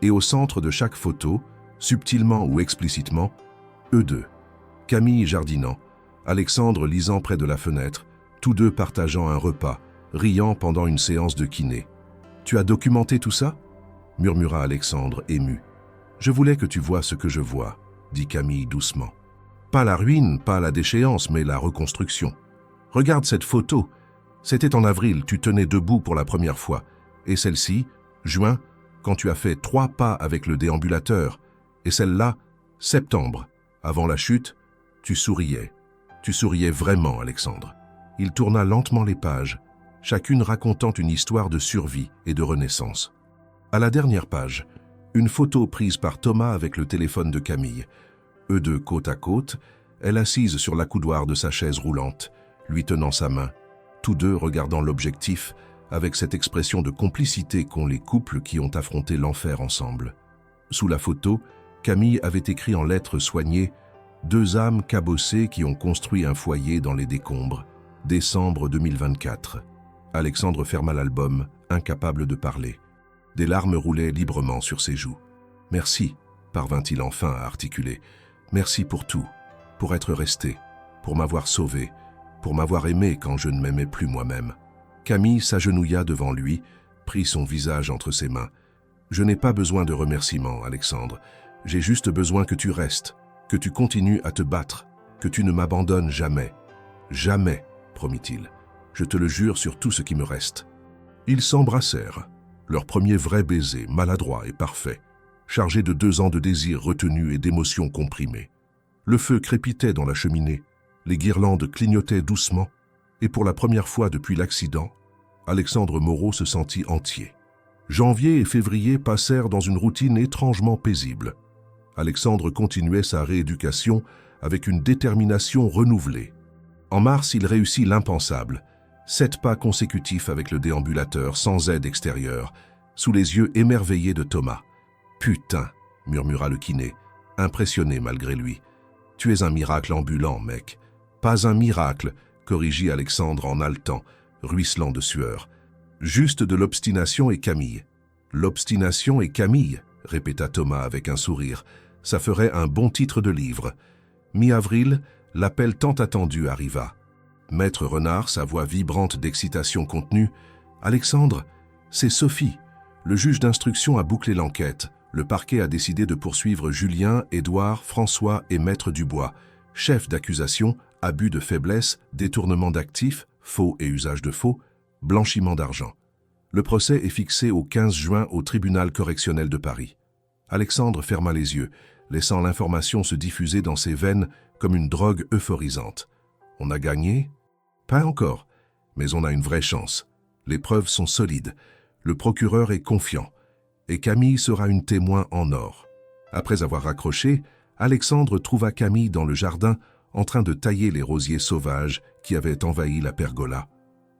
Et au centre de chaque photo, subtilement ou explicitement, eux deux. Camille jardinant, Alexandre lisant près de la fenêtre, tous deux partageant un repas, riant pendant une séance de kiné. « Tu as documenté tout ça ?» murmura Alexandre, ému. « Je voulais que tu vois ce que je vois, » dit Camille doucement. Pas la ruine, pas la déchéance, mais la reconstruction. Regarde cette photo. C'était en avril, tu tenais debout pour la première fois. Et celle-ci, juin, quand tu as fait 3 pas avec le déambulateur. Et celle-là, septembre, avant la chute, tu souriais. Tu souriais vraiment, Alexandre. Il tourna lentement les pages, chacune racontant une histoire de survie et de renaissance. À la dernière page, une photo prise par Thomas avec le téléphone de Camille. Eux deux côte à côte, elle assise sur l'accoudoir de sa chaise roulante, lui tenant sa main, tous deux regardant l'objectif avec cette expression de complicité qu'ont les couples qui ont affronté l'enfer ensemble. Sous la photo, Camille avait écrit en lettres soignées « 2 âmes cabossées qui ont construit un foyer dans les décombres. Décembre 2024. » Alexandre ferma l'album, incapable de parler. Des larmes roulaient librement sur ses joues. « Merci », parvint-il enfin à articuler. « Merci pour tout, pour être resté, pour m'avoir sauvé, pour m'avoir aimé quand je ne m'aimais plus moi-même. » Camille s'agenouilla devant lui, prit son visage entre ses mains. « Je n'ai pas besoin de remerciements, Alexandre. J'ai juste besoin que tu restes, que tu continues à te battre, que tu ne m'abandonnes jamais. Jamais, promit-il. Je te le jure sur tout ce qui me reste. » Ils s'embrassèrent, leur premier vrai baiser, maladroit et parfait, chargé de 2 ans de désirs retenus et d'émotions comprimées. Le feu crépitait dans la cheminée, les guirlandes clignotaient doucement, et pour la première fois depuis l'accident, Alexandre Moreau se sentit entier. Janvier et février passèrent dans une routine étrangement paisible. Alexandre continuait sa rééducation avec une détermination renouvelée. En mars, il réussit l'impensable. 7 pas consécutifs avec le déambulateur, sans aide extérieure, sous les yeux émerveillés de Thomas. « Putain !» murmura le kiné, impressionné malgré lui. « Tu es un miracle ambulant, mec. »« Pas un miracle !» corrigit Alexandre en haletant, ruisselant de sueur. « Juste de l'obstination et Camille. »« L'obstination et Camille !» répéta Thomas avec un sourire. « Ça ferait un bon titre de livre. » Mi-avril, l'appel tant attendu arriva. Maître Renard, sa voix vibrante d'excitation contenue. « Alexandre, c'est Sophie. Le juge d'instruction a bouclé l'enquête. Le parquet a décidé de poursuivre Julien, Édouard, François et Maître Dubois. Chef d'accusation, abus de faiblesse, détournement d'actifs, faux et usage de faux, blanchiment d'argent. Le procès est fixé au 15 juin au tribunal correctionnel de Paris. » Alexandre ferma les yeux, laissant l'information se diffuser dans ses veines comme une drogue euphorisante. « On a gagné ? Pas encore, mais on a une vraie chance. Les preuves sont solides. Le procureur est confiant. Et Camille sera une témoin en or. » Après avoir raccroché, Alexandre trouva Camille dans le jardin en train de tailler les rosiers sauvages qui avaient envahi la pergola.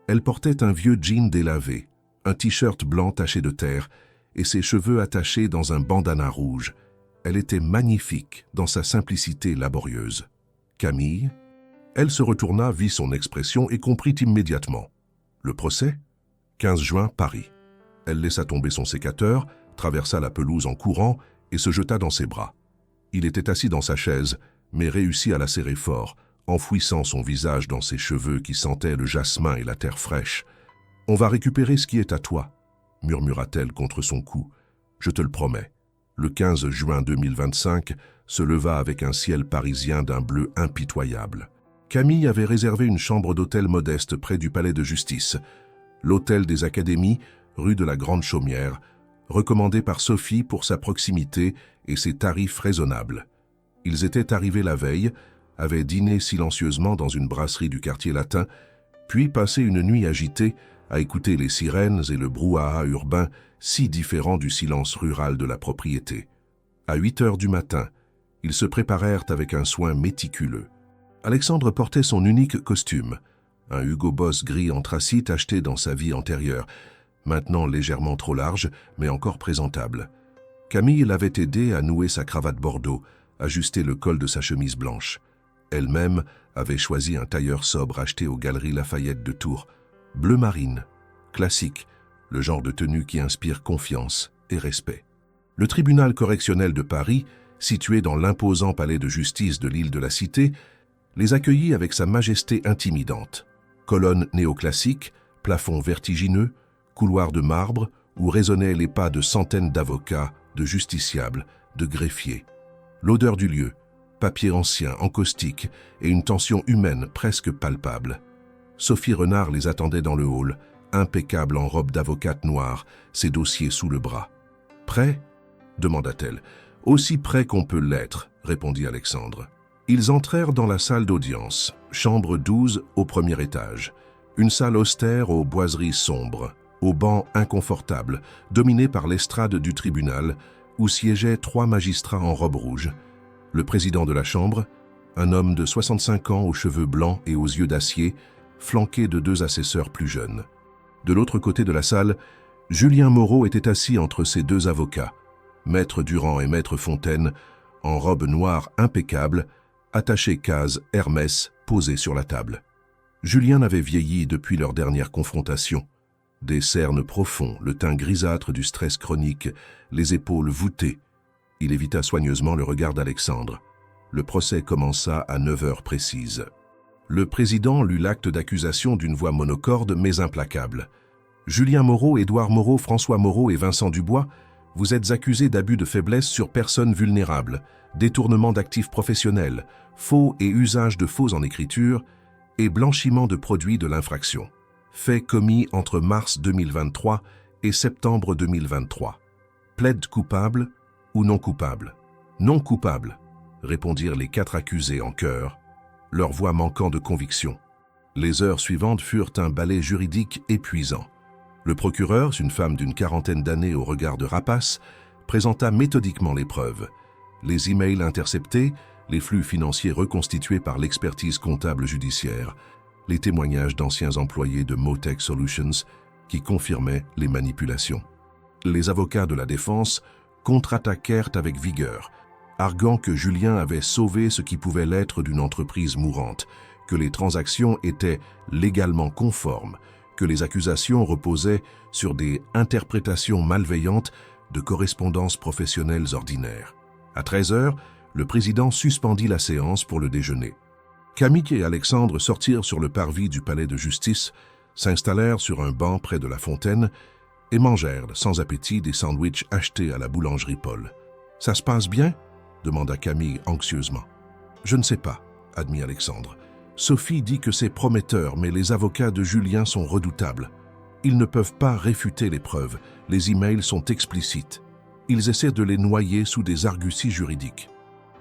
Elle portait un vieux jean délavé, un t-shirt blanc taché de terre et ses cheveux attachés dans un bandana rouge. Elle était magnifique dans sa simplicité laborieuse. Camille? Elle se retourna, vit son expression et comprit immédiatement. Le procès? 15 juin, Paris. Elle laissa tomber son sécateur, traversa la pelouse en courant et se jeta dans ses bras. Il était assis dans sa chaise, mais réussit à la serrer fort, enfouissant son visage dans ses cheveux qui sentaient le jasmin et la terre fraîche. « On va récupérer ce qui est à toi », murmura-t-elle contre son cou. « Je te le promets. » Le 15 juin 2025 se leva avec un ciel parisien d'un bleu impitoyable. Camille avait réservé une chambre d'hôtel modeste près du palais de justice, l'hôtel des Académies, rue de la Grande Chaumière, recommandé par Sophie pour sa proximité et ses tarifs raisonnables. Ils étaient arrivés la veille, avaient dîné silencieusement dans une brasserie du quartier latin, puis passé une nuit agitée à écouter les sirènes et le brouhaha urbain si différent du silence rural de la propriété. À 8 heures du matin, ils se préparèrent avec un soin méticuleux. Alexandre portait son unique costume, un Hugo Boss gris anthracite acheté dans sa vie antérieure, maintenant légèrement trop large, mais encore présentable. Camille l'avait aidé à nouer sa cravate bordeaux, ajuster le col de sa chemise blanche. Elle-même avait choisi un tailleur sobre acheté aux Galeries Lafayette de Tours, bleu marine, classique, le genre de tenue qui inspire confiance et respect. Le tribunal correctionnel de Paris, situé dans l'imposant palais de justice de l'île de la Cité, les accueillit avec sa majesté intimidante. Colonnes néoclassiques, plafonds vertigineux, couloirs de marbre où résonnaient les pas de centaines d'avocats, de justiciables, de greffiers. L'odeur du lieu, papier ancien, encaustique et une tension humaine presque palpable. Sophie Renard les attendait dans le hall, impeccable en robe d'avocate noire, ses dossiers sous le bras. « Prêt ?» demanda-t-elle. « Aussi prêt qu'on peut l'être », répondit Alexandre. Ils entrèrent dans la salle d'audience, chambre 12 au premier étage. Une salle austère aux boiseries sombres, aux bancs inconfortables, dominée par l'estrade du tribunal, où siégeaient 3 magistrats en robe rouge. Le président de la chambre, un homme de 65 ans aux cheveux blancs et aux yeux d'acier, flanqué de 2 assesseurs plus jeunes. De l'autre côté de la salle, Julien Moreau était assis entre ses 2 avocats, Maître Durand et Maître Fontaine, en robe noire impeccable, attachés case Hermès posés sur la table. Julien avait vieilli depuis leur dernière confrontation. Des cernes profonds, le teint grisâtre du stress chronique, les épaules voûtées. Il évita soigneusement le regard d'Alexandre. Le procès commença à 9 heures précises. Le président lut l'acte d'accusation d'une voix monocorde mais implacable. Julien Moreau, Édouard Moreau, François Moreau et Vincent Dubois, vous êtes accusés d'abus de faiblesse sur personnes vulnérables, détournement d'actifs professionnels, faux et usage de faux en écriture et blanchiment de produits de l'infraction. Faits commis entre mars 2023 et septembre 2023. Plaide coupable ou non coupable? Non coupable, répondirent les 4 accusés en chœur, leur voix manquant de conviction. Les heures suivantes furent un ballet juridique épuisant. Le procureur, une femme d'une 40aine d'années au regard de rapace, présenta méthodiquement les preuves. Les emails interceptés, les flux financiers reconstitués par l'expertise comptable judiciaire, les témoignages d'anciens employés de Motech Solutions qui confirmaient les manipulations. Les avocats de la défense contre-attaquèrent avec vigueur, arguant que Julien avait sauvé ce qui pouvait l'être d'une entreprise mourante, que les transactions étaient légalement conformes, que les accusations reposaient sur des interprétations malveillantes de correspondances professionnelles ordinaires. À 13 heures, le président suspendit la séance pour le déjeuner. Camille et Alexandre sortirent sur le parvis du palais de justice, s'installèrent sur un banc près de la fontaine et mangèrent sans appétit des sandwichs achetés à la boulangerie Paul. « Ça se passe bien ?» demanda Camille anxieusement. « Je ne sais pas, » admit Alexandre. Sophie dit que c'est prometteur, mais les avocats de Julien sont redoutables. Ils ne peuvent pas réfuter les preuves, les emails sont explicites. Ils essaient de les noyer sous des arguties juridiques.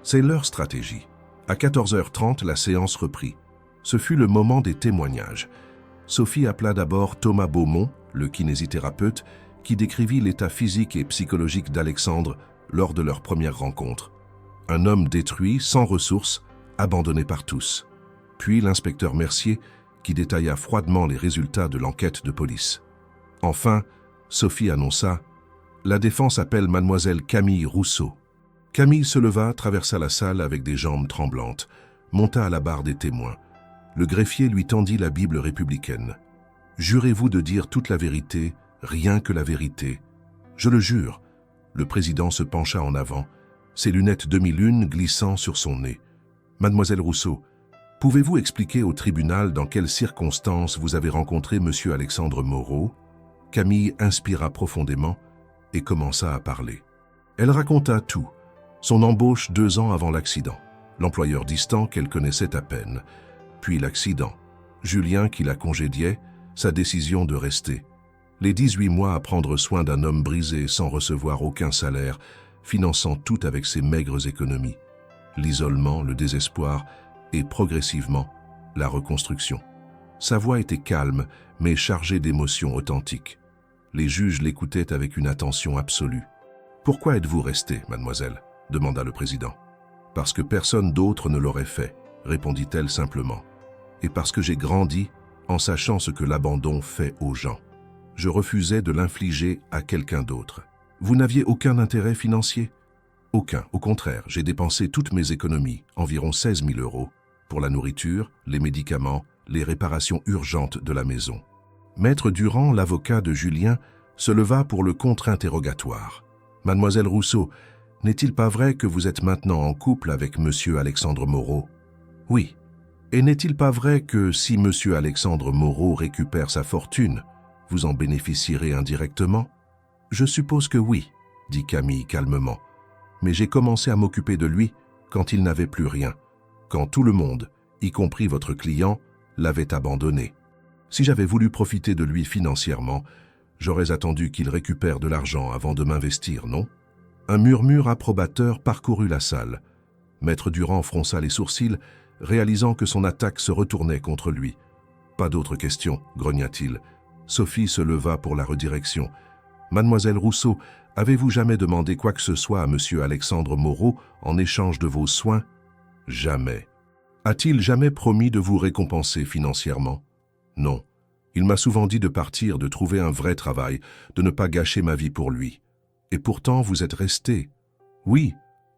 C'est leur stratégie. À 14h30, la séance reprit. Ce fut le moment des témoignages. Sophie appela d'abord Thomas Beaumont, le kinésithérapeute, qui décrivit l'état physique et psychologique d'Alexandre lors de leur première rencontre. Un homme détruit, sans ressources, abandonné par tous. Puis l'inspecteur Mercier, qui détailla froidement les résultats de l'enquête de police. Enfin, Sophie annonça « La défense appelle mademoiselle Camille Rousseau ». Camille se leva, traversa la salle avec des jambes tremblantes, monta à la barre des témoins. Le greffier lui tendit la Bible républicaine. « Jurez-vous de dire toute la vérité, rien que la vérité ?»« Je le jure ». Le président se pencha en avant, ses lunettes demi-lune glissant sur son nez. « Mademoiselle Rousseau, pouvez-vous expliquer au tribunal dans quelles circonstances vous avez rencontré M. Alexandre Moreau ?» Camille inspira profondément et commença à parler. Elle raconta tout, son embauche 2 ans avant l'accident, l'employeur distant qu'elle connaissait à peine, puis l'accident, Julien qui la congédiait, sa décision de rester, les 18 mois à prendre soin d'un homme brisé sans recevoir aucun salaire, finançant tout avec ses maigres économies, l'isolement, le désespoir, et progressivement, la reconstruction. Sa voix était calme, mais chargée d'émotions authentiques. Les juges l'écoutaient avec une attention absolue. « Pourquoi êtes-vous restée, mademoiselle ?» demanda le président. « Parce que personne d'autre ne l'aurait fait, » répondit-elle simplement. « Et parce que j'ai grandi en sachant ce que l'abandon fait aux gens. Je refusais de l'infliger à quelqu'un d'autre. Vous n'aviez aucun intérêt financier ? » « Aucun, au contraire, j'ai dépensé toutes mes économies, environ 16 000 €, pour la nourriture, les médicaments, les réparations urgentes de la maison. » Maître Durand, l'avocat de Julien, se leva pour le contre-interrogatoire. « Mademoiselle Rousseau, n'est-il pas vrai que vous êtes maintenant en couple avec Monsieur Alexandre Moreau ?»« Oui. Et n'est-il pas vrai que si Monsieur Alexandre Moreau récupère sa fortune, vous en bénéficierez indirectement ?»« Je suppose que oui, » dit Camille calmement. « Mais j'ai commencé à m'occuper de lui quand il n'avait plus rien, quand tout le monde, y compris votre client, l'avait abandonné. Si j'avais voulu profiter de lui financièrement, j'aurais attendu qu'il récupère de l'argent avant de m'investir, non? Un murmure approbateur parcourut la salle. Maître Durand fronça les sourcils, réalisant que son attaque se retournait contre lui. « Pas d'autres questions, grogna-t-il. Sophie se leva pour la redirection. « Mademoiselle Rousseau, avez-vous jamais demandé quoi que ce soit à monsieur Alexandre Moreau en échange de vos soins? » « Jamais. » « A-t-il jamais promis de vous récompenser financièrement? » « Non. Il m'a souvent dit de partir, de trouver un vrai travail, de ne pas gâcher ma vie pour lui. Et pourtant, vous êtes resté. »« Oui,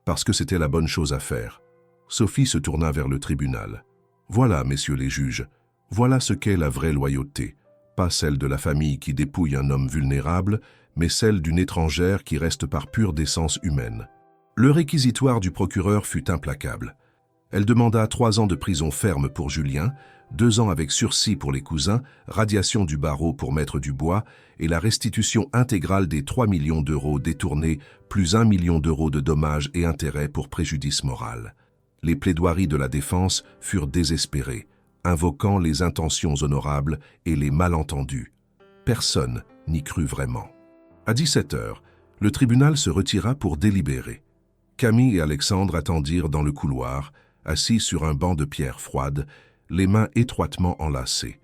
parce que c'était la bonne chose à faire. » Sophie se tourna vers le tribunal. « Voilà, messieurs les juges, voilà ce qu'est la vraie loyauté. Pas celle de la famille qui dépouille un homme vulnérable, mais celle d'une étrangère qui reste par pure décence humaine. » Le réquisitoire du procureur fut implacable. Elle demanda 3 ans de prison ferme pour Julien, 2 ans avec sursis pour les cousins, radiation du barreau pour Maître Dubois et la restitution intégrale des 3 millions d'euros détournés, plus 1 million d'euros de dommages et intérêts pour préjudice moral. Les plaidoiries de la défense furent désespérées, invoquant les intentions honorables et les malentendus. Personne n'y crut vraiment. À 17 h, le tribunal se retira pour délibérer. Camille et Alexandre attendirent dans le couloir, assis sur un banc de pierre froide, les mains étroitement enlacées.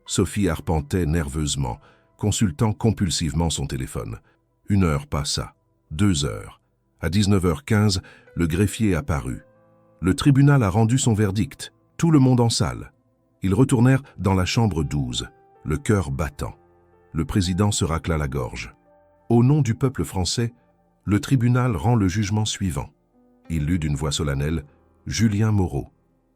Sophie arpentait nerveusement, consultant compulsivement son téléphone. 1 heure passa, 2 heures. À 19h15, le greffier apparut. Le tribunal a rendu son verdict, tout le monde en salle. Ils retournèrent dans la chambre 12, le cœur battant. Le président se racla la gorge. Au nom du peuple français, le tribunal rend le jugement suivant. Il lut d'une voix solennelle « Julien Moreau,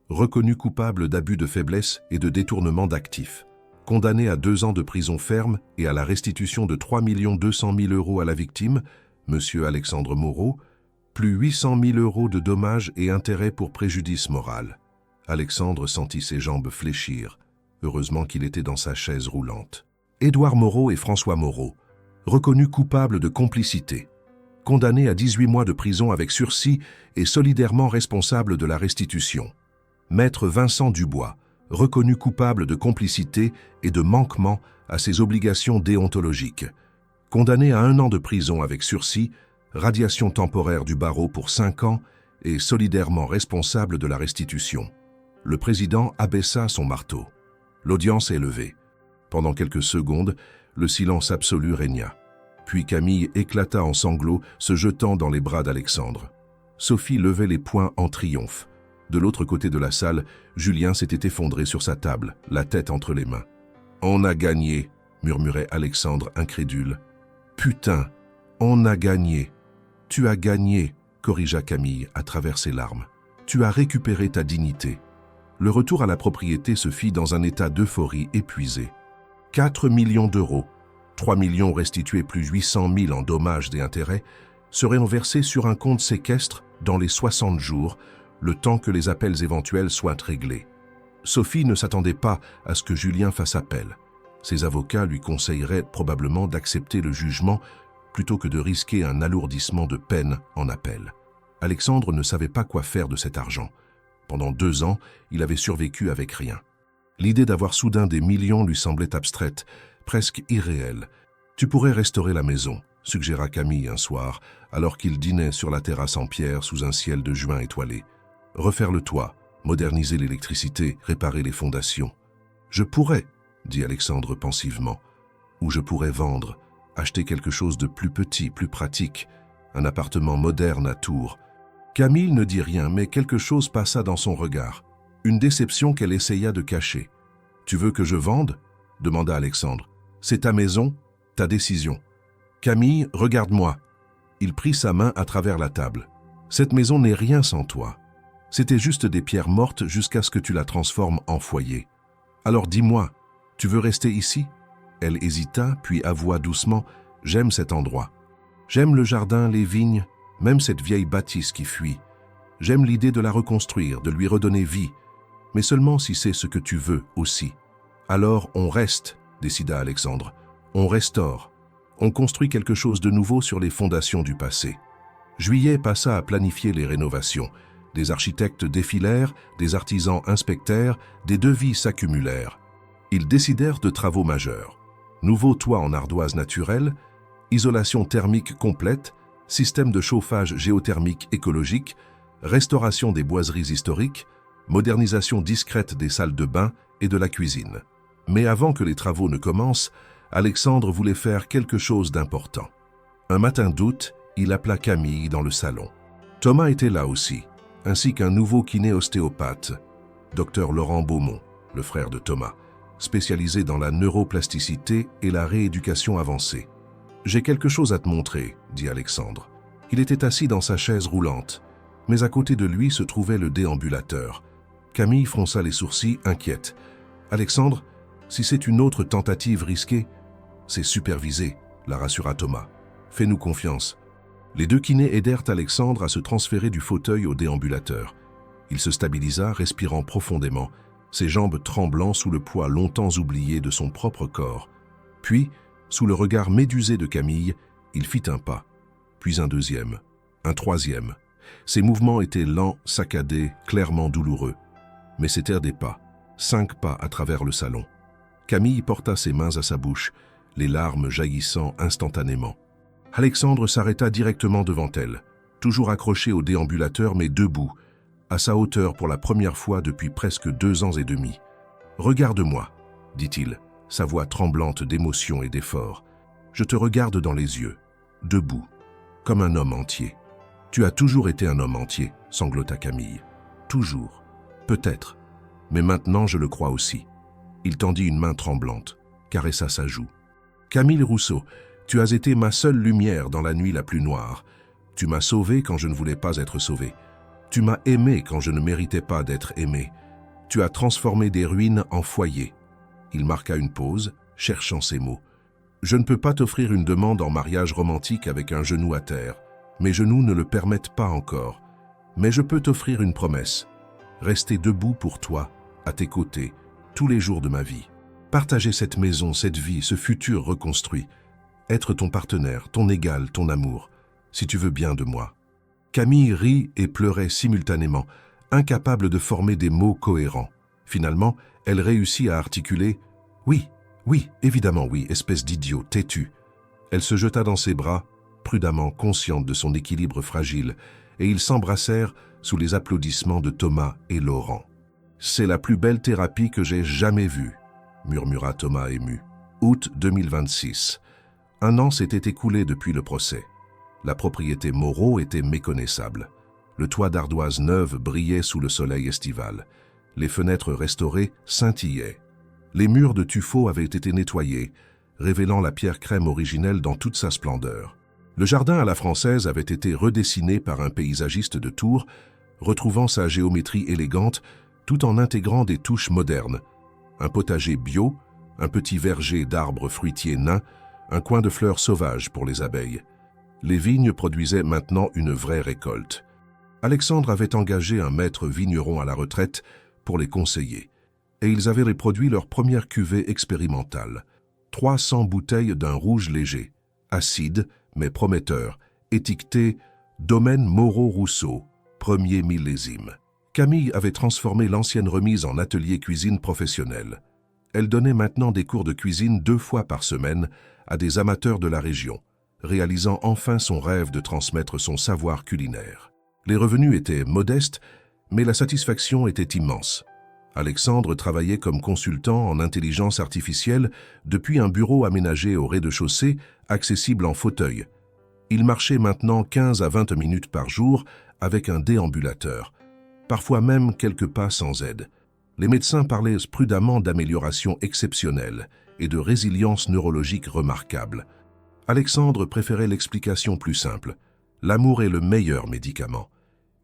reconnu coupable d'abus de faiblesse et de détournement d'actifs, condamné à 2 ans de prison ferme et à la restitution de 3 200 000 euros à la victime, monsieur Alexandre Moreau, plus 800 000 euros de dommages et intérêts pour préjudice moral. » Alexandre sentit ses jambes fléchir. Heureusement qu'il était dans sa chaise roulante. Édouard Moreau et François Moreau, reconnus coupables de complicité, condamnés à 18 mois de prison avec sursis et solidairement responsables de la restitution. Maître Vincent Dubois, reconnu coupable de complicité et de manquement à ses obligations déontologiques, condamné à 1 an de prison avec sursis, radiation temporaire du barreau pour 5 ans et solidairement responsable de la restitution. Le président abaissa son marteau. L'audience est levée. Pendant quelques secondes, le silence absolu régna. Puis Camille éclata en sanglots, se jetant dans les bras d'Alexandre. Sophie levait les poings en triomphe. De l'autre côté de la salle, Julien s'était effondré sur sa table, la tête entre les mains. « On a gagné !» murmurait Alexandre incrédule. « Putain, on a gagné !»« Tu as gagné !» corrigea Camille à travers ses larmes. « Tu as récupéré ta dignité. » Le retour à la propriété se fit dans un état d'euphorie épuisé. 4 millions d'euros, 3 millions restitués plus 800 000 en dommages et intérêts, seraient versés sur un compte séquestre dans les 60 jours, le temps que les appels éventuels soient réglés. Sophie ne s'attendait pas à ce que Julien fasse appel. Ses avocats lui conseilleraient probablement d'accepter le jugement plutôt que de risquer un alourdissement de peine en appel. Alexandre ne savait pas quoi faire de cet argent. Pendant 2 ans, il avait survécu avec rien. L'idée d'avoir soudain des millions lui semblait abstraite, presque irréelle. « Tu pourrais restaurer la maison », suggéra Camille un soir, alors qu'il dînait sur la terrasse en pierre sous un ciel de juin étoilé. « Refaire le toit, moderniser l'électricité, réparer les fondations. »« Je pourrais, » dit Alexandre pensivement. « Ou je pourrais vendre, acheter quelque chose de plus petit, plus pratique, un appartement moderne à Tours. » Camille ne dit rien, mais quelque chose passa dans son regard. Une déception qu'elle essaya de cacher. « Tu veux que je vende ?» demanda Alexandre. « C'est ta maison, ta décision. »« Camille, regarde-moi. » Il prit sa main à travers la table. « Cette maison n'est rien sans toi. C'était juste des pierres mortes jusqu'à ce que tu la transformes en foyer. Alors dis-moi, tu veux rester ici ?» Elle hésita, puis avoua doucement « J'aime cet endroit. J'aime le jardin, les vignes, même cette vieille bâtisse qui fuit. J'aime l'idée de la reconstruire, de lui redonner vie. Mais seulement si c'est ce que tu veux aussi. » « Alors on reste, » décida Alexandre. « On restaure. On construit quelque chose de nouveau sur les fondations du passé. » Juillet passa à planifier les rénovations. Des architectes défilèrent, des artisans inspectèrent, des devis s'accumulèrent. Ils décidèrent de travaux majeurs. Nouveau toit en ardoise naturelle, isolation thermique complète, système de chauffage géothermique écologique, restauration des boiseries historiques, modernisation discrète des salles de bain et de la cuisine. Mais avant que les travaux ne commencent, Alexandre voulait faire quelque chose d'important. Un matin d'août, il appela Camille dans le salon. Thomas était là aussi, ainsi qu'un nouveau kiné-ostéopathe, Dr Laurent Beaumont, le frère de Thomas, spécialisé dans la neuroplasticité et la rééducation avancée. « J'ai quelque chose à te montrer », dit Alexandre. Il était assis dans sa chaise roulante, mais à côté de lui se trouvait le déambulateur. Camille fronça les sourcils, inquiète. « Alexandre, si c'est une autre tentative risquée, c'est supervisé », la rassura Thomas. « Fais-nous confiance. » Les deux kinés aidèrent Alexandre à se transférer du fauteuil au déambulateur. Il se stabilisa, respirant profondément, ses jambes tremblant sous le poids longtemps oublié de son propre corps. Puis, sous le regard médusé de Camille, il fit un pas, puis un deuxième, un troisième. Ses mouvements étaient lents, saccadés, clairement douloureux. Mais c'étaient des pas, 5 pas à travers le salon. Camille porta ses mains à sa bouche, les larmes jaillissant instantanément. Alexandre s'arrêta directement devant elle, toujours accroché au déambulateur mais debout, à sa hauteur pour la première fois depuis presque 2 ans et demi. « Regarde-moi », dit-il, sa voix tremblante d'émotion et d'effort. « Je te regarde dans les yeux, debout, comme un homme entier. »« Tu as toujours été un homme entier », sanglota Camille. « Toujours. Peut-être. Mais maintenant je le crois aussi. » Il tendit une main tremblante, caressa sa joue. « Camille Rousseau, tu as été ma seule lumière dans la nuit la plus noire. Tu m'as sauvé quand je ne voulais pas être sauvé. Tu m'as aimé quand je ne méritais pas d'être aimé. Tu as transformé des ruines en foyer. » Il marqua une pause, cherchant ses mots. « Je ne peux pas t'offrir une demande en mariage romantique avec un genou à terre. Mes genoux ne le permettent pas encore. Mais je peux t'offrir une promesse. Rester debout pour toi, à tes côtés, tous les jours de ma vie. Partager cette maison, cette vie, ce futur reconstruit. Être ton partenaire, ton égal, ton amour, si tu veux bien de moi. » Camille rit et pleurait simultanément, incapable de former des mots cohérents. Finalement, elle réussit à articuler « Oui, oui, évidemment oui, espèce d'idiot, têtu. » Elle se jeta dans ses bras, prudemment consciente de son équilibre fragile, et ils s'embrassèrent sous les applaudissements de Thomas et Laurent. « C'est la plus belle thérapie que j'ai jamais vue », murmura Thomas ému. Août 2026. 1 an s'était écoulé depuis le procès. La propriété Moreau était méconnaissable. Le toit d'ardoise neuve brillait sous le soleil estival. Les fenêtres restaurées scintillaient. Les murs de tuffeau avaient été nettoyés, révélant la pierre crème originelle dans toute sa splendeur. Le jardin à la française avait été redessiné par un paysagiste de Tours, retrouvant sa géométrie élégante tout en intégrant des touches modernes. Un potager bio, un petit verger d'arbres fruitiers nains, un coin de fleurs sauvages pour les abeilles. Les vignes produisaient maintenant une vraie récolte. Alexandre avait engagé un maître vigneron à la retraite pour les conseiller, et ils avaient reproduit leur première cuvée expérimentale. 300 bouteilles d'un rouge léger, acide mais prometteur, étiqueté « Domaine Moreau-Rousseau, premier millésime ». Camille avait transformé l'ancienne remise en atelier cuisine professionnel. Elle donnait maintenant des cours de cuisine 2 fois par semaine à des amateurs de la région, réalisant enfin son rêve de transmettre son savoir culinaire. Les revenus étaient modestes, mais la satisfaction était immense. Alexandre travaillait comme consultant en intelligence artificielle depuis un bureau aménagé au rez-de-chaussée, accessible en fauteuil. Il marchait maintenant 15 à 20 minutes par jour avec un déambulateur, parfois même quelques pas sans aide. Les médecins parlaient prudemment d'amélioration exceptionnelle et de résilience neurologique remarquable. Alexandre préférait l'explication plus simple. L'amour est le meilleur médicament.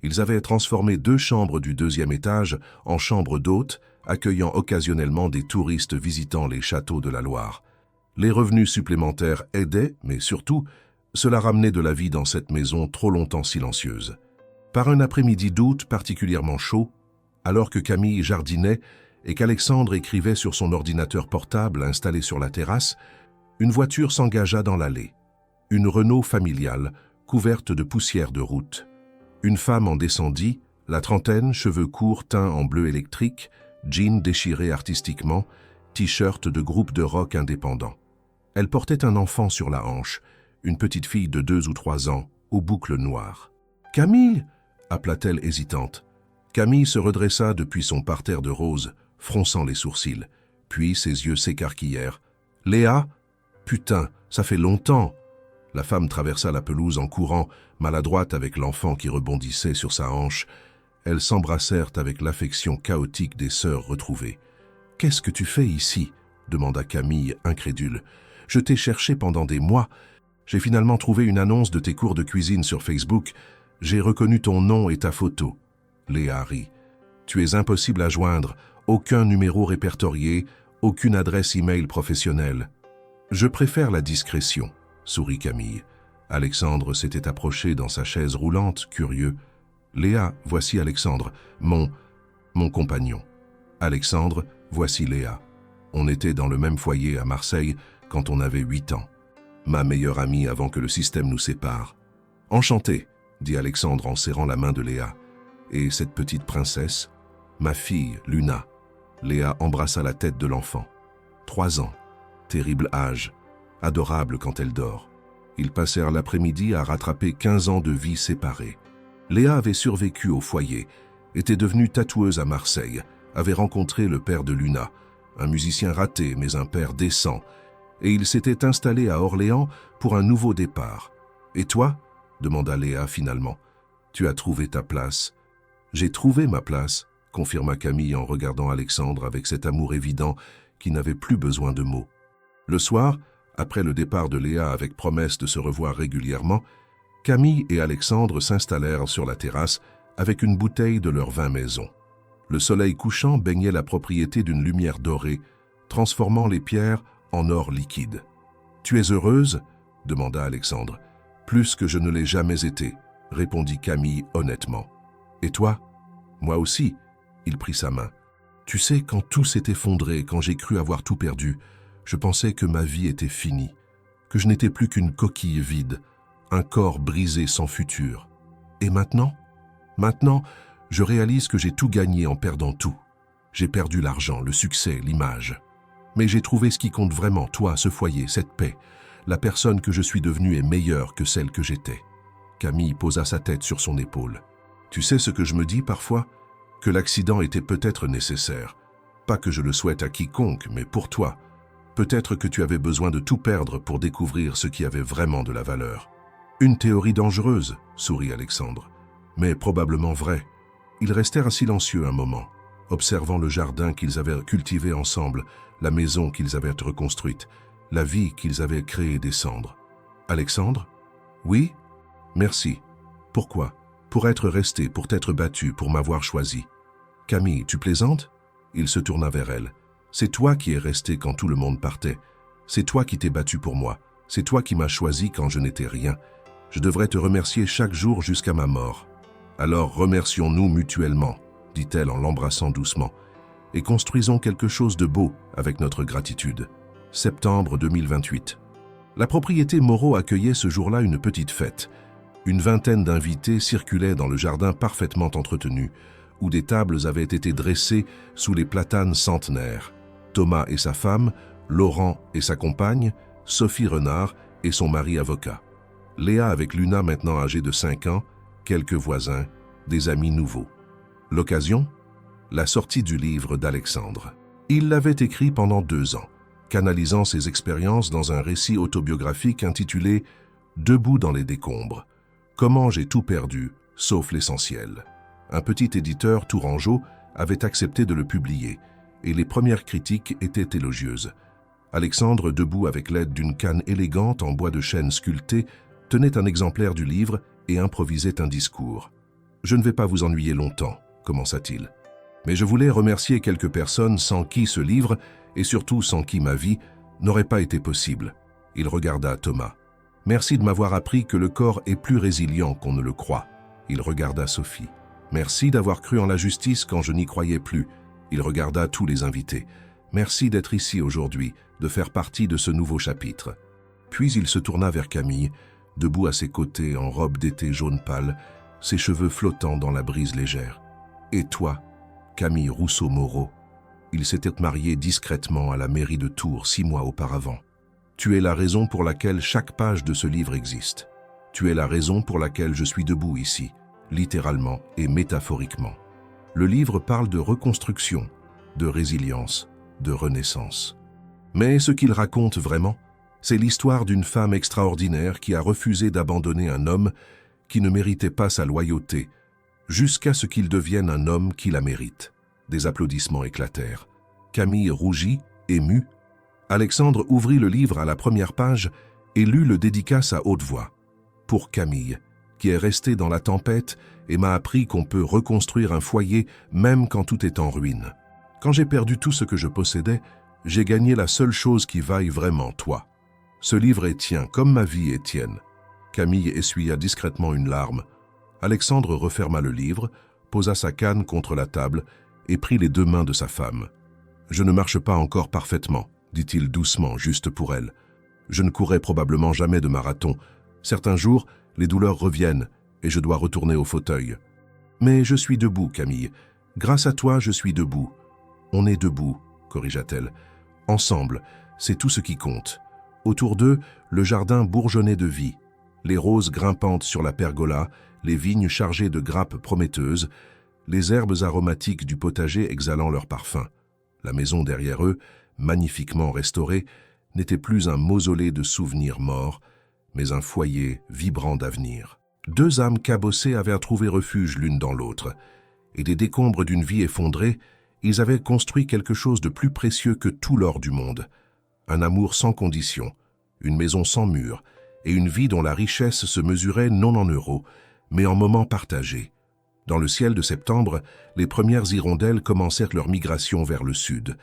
Ils avaient transformé 2 chambres du 2e étage en chambres d'hôtes, accueillant occasionnellement des touristes visitant les châteaux de la Loire. Les revenus supplémentaires aidaient, mais surtout, cela ramenait de la vie dans cette maison trop longtemps silencieuse. Par un après-midi d'août particulièrement chaud, alors que Camille jardinait et qu'Alexandre écrivait sur son ordinateur portable installé sur la terrasse, une voiture s'engagea dans l'allée. Une Renault familiale, couverte de poussière de route. Une femme en descendit, La trentaine, cheveux courts teints en bleu électrique, jeans déchirés artistiquement, t-shirt de groupe de rock indépendant. Elle portait un enfant sur la hanche, une petite fille de 2 ou 3 ans, aux boucles noires. « Camille !» appela-t-elle hésitante. Camille se redressa depuis son parterre de roses, fronçant les sourcils. Puis ses yeux s'écarquillèrent. « Léa ? Putain, ça fait longtemps !» La femme traversa la pelouse en courant, maladroite avec l'enfant qui rebondissait sur sa hanche. Elles s'embrassèrent avec l'affection chaotique des sœurs retrouvées. « Qu'est-ce que tu fais ici ?» demanda Camille, incrédule. « Je t'ai cherché pendant des mois. J'ai finalement trouvé une annonce de tes cours de cuisine sur Facebook. J'ai reconnu ton nom et ta photo. » Léa rit. « Tu es impossible à joindre, aucun numéro répertorié, aucune adresse e-mail professionnelle. »« Je préfère la discrétion, » sourit Camille. Alexandre s'était approché dans sa chaise roulante, curieux. « Léa, voici Alexandre, mon compagnon. »« Alexandre, voici Léa. On était dans le même foyer à Marseille quand on avait 8 ans. Ma meilleure amie avant que le système nous sépare. »« Enchanté, » dit Alexandre en serrant la main de Léa. « Et cette petite princesse ?»« Ma fille, Luna. » Léa embrassa la tête de l'enfant. 3 ans. Terrible âge. Adorable quand elle dort. Ils passèrent l'après-midi à rattraper 15 ans de vie séparée. Léa avait survécu au foyer, était devenue tatoueuse à Marseille, avait rencontré le père de Luna, un musicien raté mais un père décent, et il s'était installé à Orléans pour un nouveau départ. « Et toi ?» demanda Léa finalement. « Tu as trouvé ta place. »« J'ai trouvé ma place », confirma Camille en regardant Alexandre avec cet amour évident qui n'avait plus besoin de mots. Le soir, après le départ de Léa avec promesse de se revoir régulièrement, Camille et Alexandre s'installèrent sur la terrasse avec une bouteille de leur vin maison. Le soleil couchant baignait la propriété d'une lumière dorée, transformant les pierres en or liquide. « Tu es heureuse ?» demanda Alexandre. « Plus que je ne l'ai jamais été », répondit Camille honnêtement. « Et toi ?»« Moi aussi », il prit sa main. « Tu sais, quand tout s'est effondré, quand j'ai cru avoir tout perdu, je pensais que ma vie était finie, que je n'étais plus qu'une coquille vide, un corps brisé sans futur. Et maintenant ? Maintenant, je réalise que j'ai tout gagné en perdant tout. J'ai perdu l'argent, le succès, l'image. Mais j'ai trouvé ce qui compte vraiment, toi, ce foyer, cette paix. La personne que je suis devenue est meilleure que celle que j'étais. » Camille posa sa tête sur son épaule. « Tu sais ce que je me dis parfois ? Que l'accident était peut-être nécessaire. Pas que je le souhaite à quiconque, mais pour toi. Peut-être que tu avais besoin de tout perdre pour découvrir ce qui avait vraiment de la valeur. » « Une théorie dangereuse, » sourit Alexandre, « mais probablement vraie. » Ils restèrent silencieux un moment, observant le jardin qu'ils avaient cultivé ensemble, la maison qu'ils avaient reconstruite, la vie qu'ils avaient créée des cendres. « Alexandre ? Oui ? Merci. Pourquoi ? Pour être resté, pour t'être battu, pour m'avoir choisi. Camille, tu plaisantes ? Il se tourna vers elle. C'est toi qui es resté quand tout le monde partait. C'est toi qui t'es battu pour moi. C'est toi qui m'as choisi quand je n'étais rien. Je devrais te remercier chaque jour jusqu'à ma mort. Alors remercions-nous mutuellement, dit-elle en l'embrassant doucement, et construisons quelque chose de beau avec notre gratitude. Septembre 2028. La propriété Moreau accueillait ce jour-là une petite fête. Une vingtaine d'invités circulaient dans le jardin parfaitement entretenu, où des tables avaient été dressées sous les platanes centenaires. Thomas et sa femme, Laurent et sa compagne, Sophie Renard et son mari avocat. Léa avec Luna maintenant âgée de 5 ans, quelques voisins, des amis nouveaux. L'occasion ? La sortie du livre d'Alexandre. Il l'avait écrit pendant 2 ans, canalisant ses expériences dans un récit autobiographique intitulé « Debout dans les décombres. Comment j'ai tout perdu, sauf l'essentiel ». Un petit éditeur tourangeau avait accepté de le publier, et les premières critiques étaient élogieuses. Alexandre, debout avec l'aide d'une canne élégante en bois de chêne sculpté, tenait un exemplaire du livre et improvisait un discours. « Je ne vais pas vous ennuyer longtemps », commença-t-il. « Mais je voulais remercier quelques personnes sans qui ce livre, et surtout sans qui ma vie, n'aurait pas été possible. » Il regarda Thomas. « Merci de m'avoir appris que le corps est plus résilient qu'on ne le croit. » Il regarda Sophie. « Merci d'avoir cru en la justice quand je n'y croyais plus. » Il regarda tous les invités. « Merci d'être ici aujourd'hui, de faire partie de ce nouveau chapitre. » Puis il se tourna vers Camille, debout à ses côtés en robe d'été jaune pâle, ses cheveux flottant dans la brise légère. Et toi, Camille Rousseau-Moreau, il s'était marié discrètement à la mairie de Tours 6 mois auparavant. Tu es la raison pour laquelle chaque page de ce livre existe. Tu es la raison pour laquelle je suis debout ici, littéralement et métaphoriquement. Le livre parle de reconstruction, de résilience, de renaissance. Mais ce qu'il raconte vraiment, c'est l'histoire d'une femme extraordinaire qui a refusé d'abandonner un homme qui ne méritait pas sa loyauté, jusqu'à ce qu'il devienne un homme qui la mérite. Des applaudissements éclatèrent. Camille rougit, émue. Alexandre ouvrit le livre à la première page et lut le dédicace à haute voix. Pour Camille, qui est restée dans la tempête et m'a appris qu'on peut reconstruire un foyer même quand tout est en ruine. Quand j'ai perdu tout ce que je possédais, j'ai gagné la seule chose qui vaille vraiment, toi. Ce livre est tien, comme ma vie est tienne. Camille essuya discrètement une larme. Alexandre referma le livre, posa sa canne contre la table et prit les 2 mains de sa femme. « Je ne marche pas encore parfaitement, dit-il doucement, juste pour elle. Je ne courrai probablement jamais de marathon. Certains jours, les douleurs reviennent et je dois retourner au fauteuil. Mais je suis debout, Camille. Grâce à toi, je suis debout. On est debout, corrigea-t-elle. Ensemble, c'est tout ce qui compte. Autour d'eux, le jardin bourgeonnait de vie. Les roses grimpantes sur la pergola, les vignes chargées de grappes prometteuses, les herbes aromatiques du potager exhalant leur parfum. La maison derrière eux, magnifiquement restaurée, n'était plus un mausolée de souvenirs morts, mais un foyer vibrant d'avenir. 2 âmes cabossées avaient trouvé refuge l'une dans l'autre, et des décombres d'une vie effondrée, ils avaient construit quelque chose de plus précieux que tout l'or du monde. Un amour sans condition, une maison sans mur, et une vie dont la richesse se mesurait non en euros, mais en moments partagés. Dans le ciel de septembre, les premières hirondelles commencèrent leur migration vers le sud,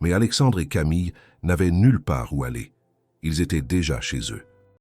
mais Alexandre et Camille n'avaient nulle part où aller. Ils étaient déjà chez eux.